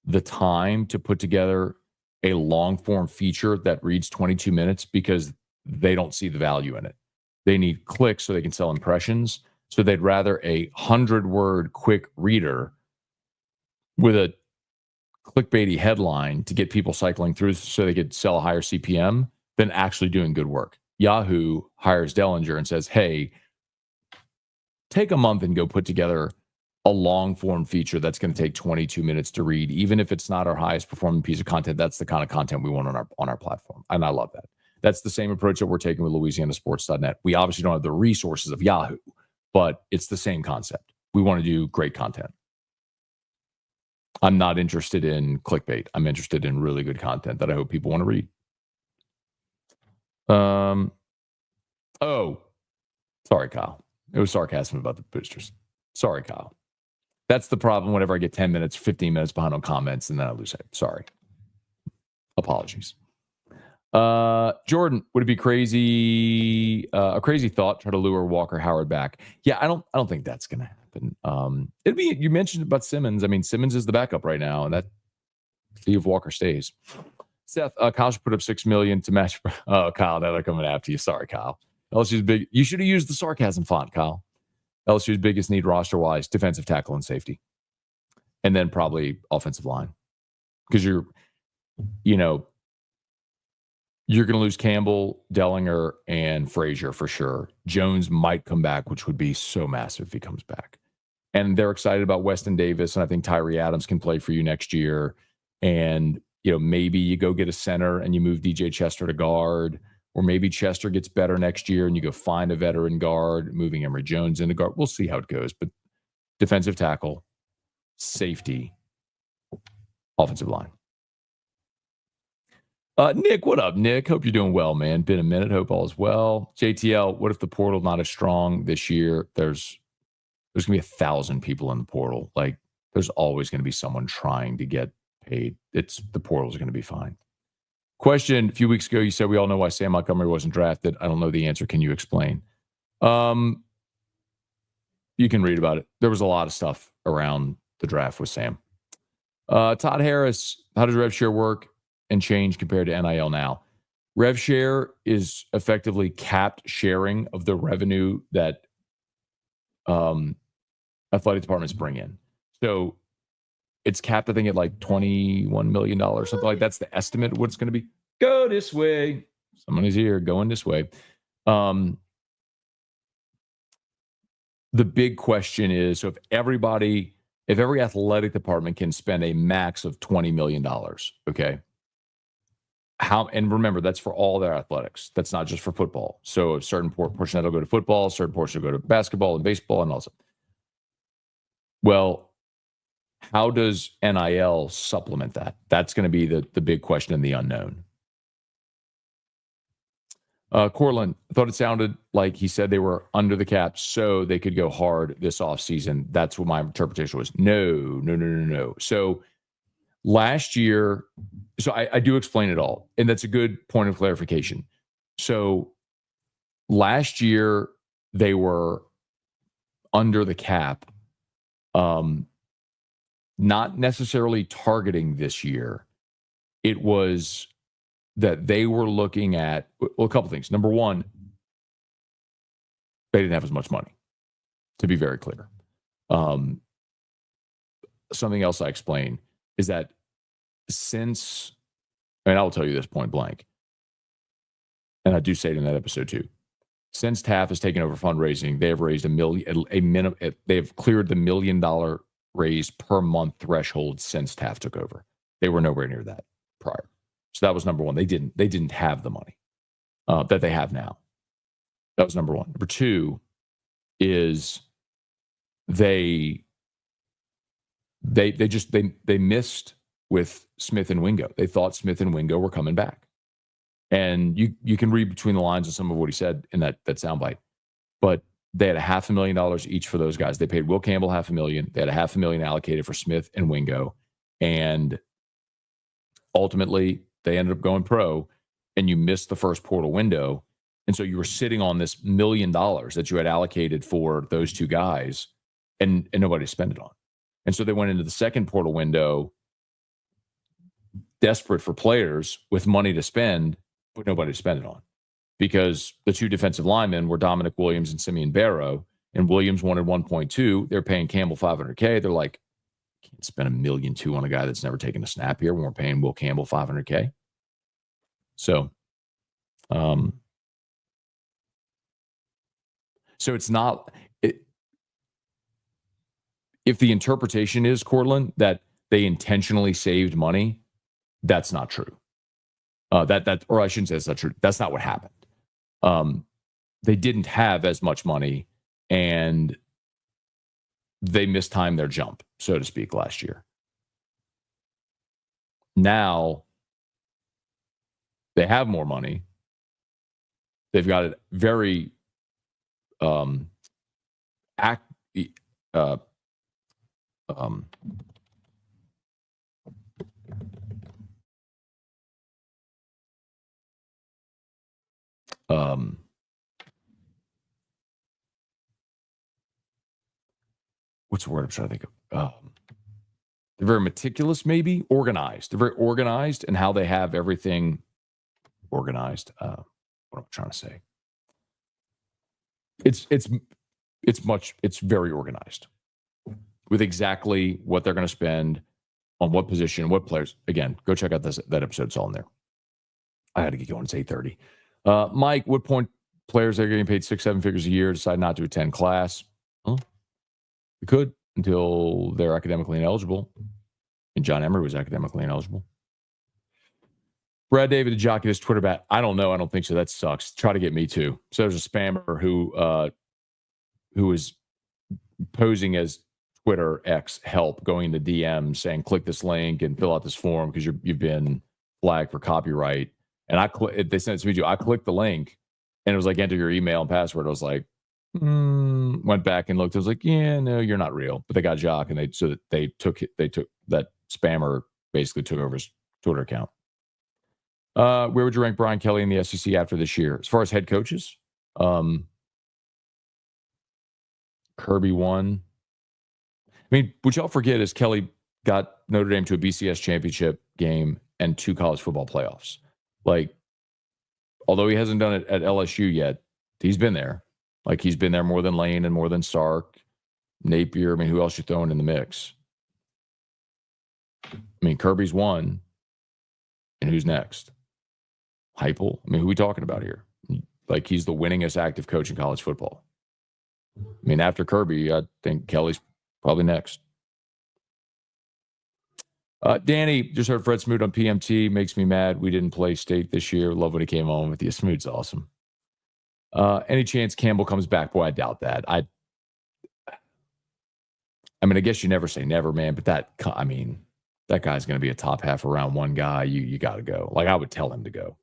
the time to put together a long form feature that reads 22 minutes because they don't see the value in it. They need clicks so they can sell impressions. So they'd rather a 100-word quick reader with a clickbaity headline to get people cycling through so they could sell a higher CPM than actually doing good work. Yahoo hires Dellinger and says, hey, take a month and go put together a long form feature that's going to take 22 minutes to read. Even if it's not our highest performing piece of content, that's the kind of content we want on our platform. And I love that. That's the same approach that we're taking with LouisianaSports.net. We obviously don't have the resources of Yahoo, but it's the same concept. We want to do great content. I'm not interested in clickbait. I'm interested in really good content that I hope people want to read. Oh, sorry, Kyle. It was sarcasm about the boosters. Sorry, Kyle. That's the problem whenever I get 10 minutes, 15 minutes behind on comments, and then I lose it. Sorry. Apologies. Jordan, would it be crazy? A crazy thought, try to lure Walker Howard back. Yeah, I don't think that's gonna happen. It'd be, you mentioned about Simmons. I mean, Simmons is the backup right now, and that, see if Walker stays. Seth, Kyle should put up $6 million to match. Oh, Kyle, now they're coming after you. Sorry, Kyle. LSU's big. You should have used the sarcasm font, Kyle. LSU's biggest need roster-wise, defensive tackle and safety. And then probably offensive line. Because you're going to lose Campbell, Dellinger, and Frazier for sure. Jones might come back, which would be so massive if he comes back. And they're excited about Weston Davis, and I think Tyree Adams can play for you next year. And, maybe you go get a center and you move DJ Chester to guard, or maybe Chester gets better next year and you go find a veteran guard, moving Emory Jones into guard. We'll see how it goes. But defensive tackle, safety, offensive line. Nick, what up, Nick? Hope you're doing well, man. Been a minute. Hope all is well. JTL, what if the portal not as strong this year? There's going to be 1,000 people in the portal. Like, there's always going to be someone trying to get paid. The portal's going to be fine. Question, a few weeks ago, you said we all know why Sam Montgomery wasn't drafted. I don't know the answer. Can you explain? You can read about it. There was a lot of stuff around the draft with Sam. Todd Harris, how does rev share work and change compared to NIL now? Rev share is effectively capped sharing of the revenue that athletic departments bring in. So it's capped, I think, at like $21 million, something like that's the estimate of what it's going to be. Go this way. Someone is here going this way. The big question is, so if every athletic department can spend a max of $20 million, okay, and remember, that's for all their athletics. That's not just for football. So a certain portion that'll go to football, a certain portion will go to basketball and baseball and all that. Well, how does NIL supplement that? That's going to be the big question and the unknown. Cortland, I thought it sounded like he said they were under the cap so they could go hard this offseason. That's what my interpretation was. No. So last year, I do explain it all, and that's a good point of clarification. So last year, they were under the cap, not necessarily targeting this year. It was that they were looking at, a couple things. Number one, they didn't have as much money, to be very clear. Something else I explain is that I'll tell you this point blank, and I do say it in that episode too. Since TAF has taken over fundraising, they have raised they have cleared the $1 million raise per month threshold since TAF took over. They were nowhere near that prior. So that was number one. They didn't have the money that they have now. That was number one. Number two is they missed with Smith and Wingo. They thought Smith and Wingo were coming back. And you can read between the lines of some of what he said in that soundbite. But they had $500,000 each for those guys. They paid Will Campbell $500,000. They had $500,000 allocated for Smith and Wingo. And ultimately, they ended up going pro, and you missed the first portal window. And so you were sitting on this $1 million that you had allocated for those two guys, and nobody spent it on. And so they went into the second portal window desperate for players with money to spend, but nobody to spend it on. Because the two defensive linemen were Dominic Williams and Simeon Barrow, and Williams wanted 1.2. They're paying Campbell $500K. They're like, can't spend $1.2 million on a guy that's never taken a snap here when we're paying Will Campbell $500K. So it's not. If the interpretation is, Cortland, that they intentionally saved money, that's not true. Or I shouldn't say that's not true. That's not what happened. They didn't have as much money, and they mistimed their jump, so to speak, last year. Now they have more money. They've got it very what's the word I'm trying to think of? They're very meticulous, maybe organized. They're very organized in how they have everything organized. What am I trying to say? It's very organized with exactly what they're going to spend on what position, what players. Again, go check out that episode. It's all in there. I had to get going. It's 8:30. Mike, what point players that are getting paid 6-7 figures a year decide not to attend class? Well, they could until they're academically ineligible. And John Emery was academically ineligible. Brad David, the jockey, his Twitter bat. I don't know. I don't think so. That sucks. Try to get me too. So there's a spammer who is posing as Twitter X help, going to DM saying, click this link and fill out this form because you've been flagged for copyright. And they sent it to me. I clicked the link and it was like, enter your email and password. I was like, went back and looked. I was like, yeah, no, you're not real. But they got Jock, and they took that spammer, basically took over his Twitter account. Where would you rank Brian Kelly in the SEC after this year? As far as head coaches, Kirby won. I mean, what y'all forget is Kelly got Notre Dame to a BCS championship game and 2 college football playoffs. Like, although he hasn't done it at LSU yet, he's been there. Like, he's been there more than Lane and more than Stark, Napier. I mean, who else you throwing in the mix? I mean, Kirby's won. And who's next? Heupel? I mean, who are we talking about here? Like, he's the winningest active coach in college football. I mean, after Kirby, I think Kelly's probably next. Danny, just heard Fred Smoot on PMT. Makes me mad we didn't play State this year. Love when he came on with you. Smoot's awesome. Any chance Campbell comes back? Boy, I doubt that. I mean, I guess you never say never, man. But that guy's going to be a top half of round 1 guy. You got to go. Like, I would tell him to go.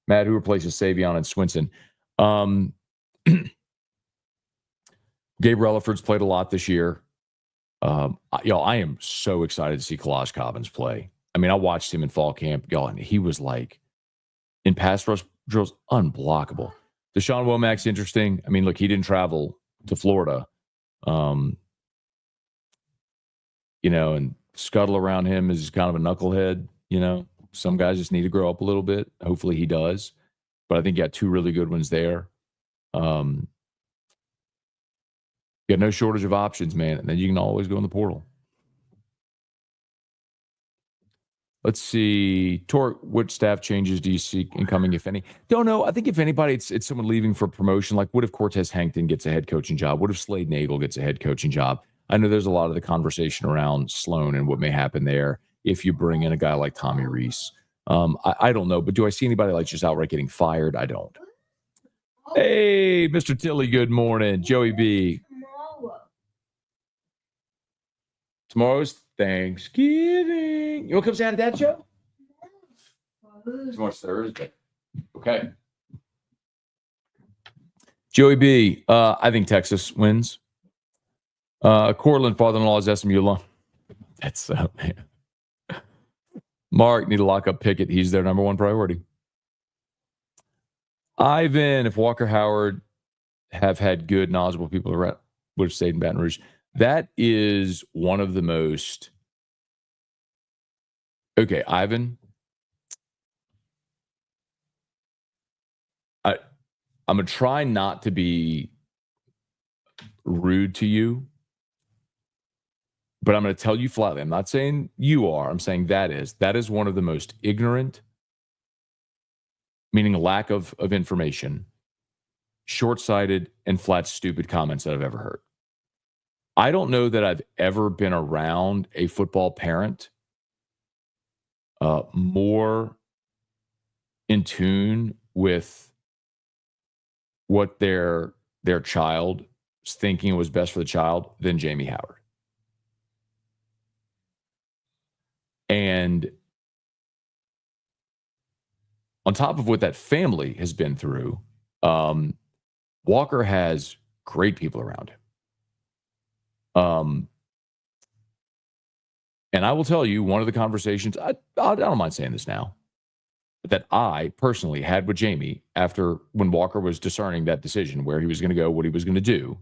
Matt, who replaces Savion and Swinson? Gabe Relaford's played a lot this year. I am so excited to see Kalash Cobbins play. I mean, I watched him in fall camp, y'all, and he was like, in pass rush drills, unblockable. Deshaun Womack's interesting. I mean, look, he didn't travel to Florida. And scuttle around him is kind of a knucklehead. Some guys just need to grow up a little bit. Hopefully he does. But I think you got 2 really good ones there. You got no shortage of options, man. And then you can always go in the portal. Let's see. Torque, what staff changes do you see incoming, if any? Don't know. I think if anybody, it's someone leaving for promotion. Like, what if Cortez Hankton gets a head coaching job? What if Slade Nagel gets a head coaching job? I know there's a lot of the conversation around Sloan and what may happen there if you bring in a guy like Tommy Rees. I don't know, but do I see anybody like just outright getting fired? I don't. Hey, Mr. Tilley, good morning. Joey B. Tomorrow's Thanksgiving. You know what comes out of that show? Tomorrow's Thursday. Okay. Joey B. I think Texas wins. Cortland, father-in-law is SMU alum. That's so, man. Mark, need to lock up Pickett. He's their number 1 priority. Ivan, if Walker Howard have had good, knowledgeable people around, would have stayed in Baton Rouge. That is one of the most. Okay, Ivan. I'm going to try not to be rude to you, but I'm going to tell you flatly. I'm not saying you are. I'm saying that is one of the most ignorant, meaning a lack of information, short-sighted, and flat stupid comments that I've ever heard. I don't know that I've ever been around a football parent more in tune with what their child was thinking was best for the child than Jamie Howard. And on top of what that family has been through, Walker has great people around him. And I will tell you, one of the conversations, I don't mind saying this now, that I personally had with Jamie after when Walker was discerning that decision, where he was going to go, what he was going to do.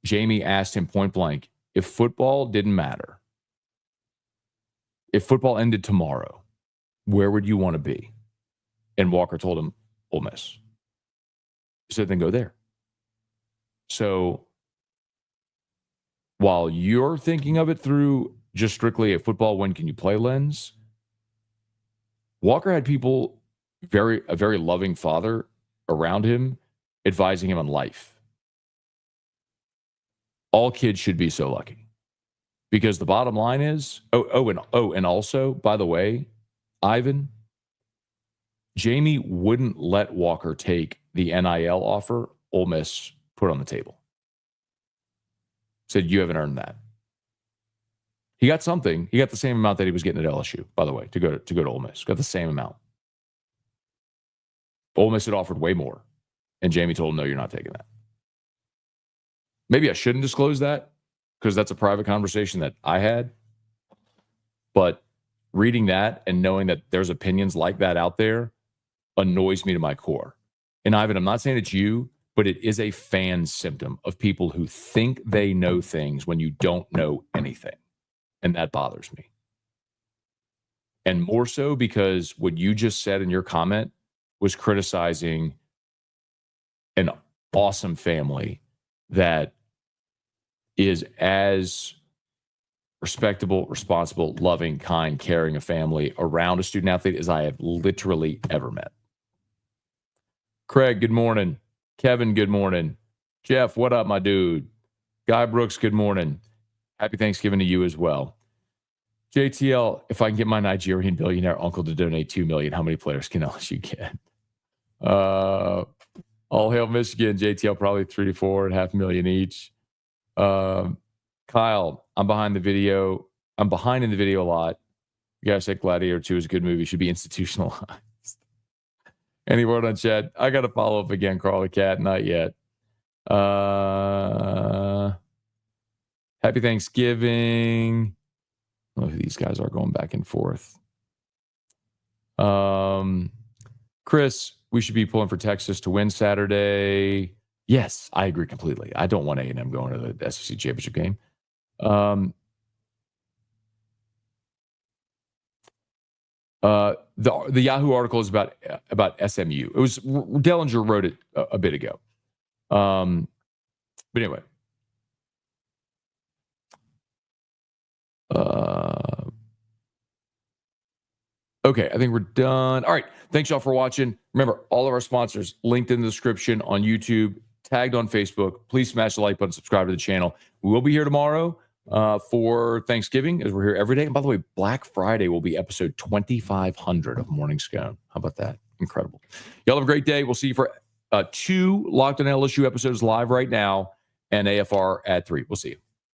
Jamie asked him point blank, if football didn't matter, if football ended tomorrow, where would you want to be? And Walker told him, Ole Miss. He said, then go there. So while you're thinking of it through just strictly a football when can you play lens, Walker had people, a very loving father around him, advising him on life. All kids should be so lucky, because the bottom line is, and also, by the way, Ivan, Jamie wouldn't let Walker take the NIL offer Ole Miss put on the table. Said, you haven't earned that. He got something. He got the same amount that he was getting at LSU, by the way, to go to Ole Miss. Got the same amount. Ole Miss had offered way more, and Jamie told him, no, you're not taking that. Maybe I shouldn't disclose that because that's a private conversation that I had. But reading that and knowing that there's opinions like that out there annoys me to my core. And Ivan, I'm not saying it's you, but it is a fan symptom of people who think they know things when you don't know anything. And that bothers me. And more so because what you just said in your comment was criticizing an awesome family that is as respectable, responsible, loving, kind, caring a family around a student athlete as I have literally ever met. Craig, good morning. Kevin, good morning. Jeff, what up, my dude? Guy Brooks, good morning. Happy Thanksgiving to you as well. JTL, if I can get my Nigerian billionaire uncle to donate $2 million, how many players can LSU get? All hail Michigan. JTL, probably 3 to 4.5 million each. Kyle, I'm behind in the video a lot. You guys said Gladiator 2 is a good movie, should be institutionalized. Any word on chat? I got to follow up again, Carly Cat. Not yet. Happy Thanksgiving. I don't know who these guys are going back and forth. Chris, we should be pulling for Texas to win Saturday. Yes, I agree completely. I don't want A&M going to the SEC championship game. The Yahoo article is about SMU. It was Dellinger wrote it a bit ago. But anyway. Okay, I think we're done. All right. Thanks, y'all, for watching. Remember, all of our sponsors linked in the description on YouTube, tagged on Facebook. Please smash the like button, subscribe to the channel. We will be here tomorrow for Thanksgiving, as we're here every day. And by the way, Black Friday will be episode 2500 of Morning Scone. How about that? Incredible. Y'all have a great day. We'll see you for 2 Locked on LSU episodes live right now and AFR at 3. We'll see you.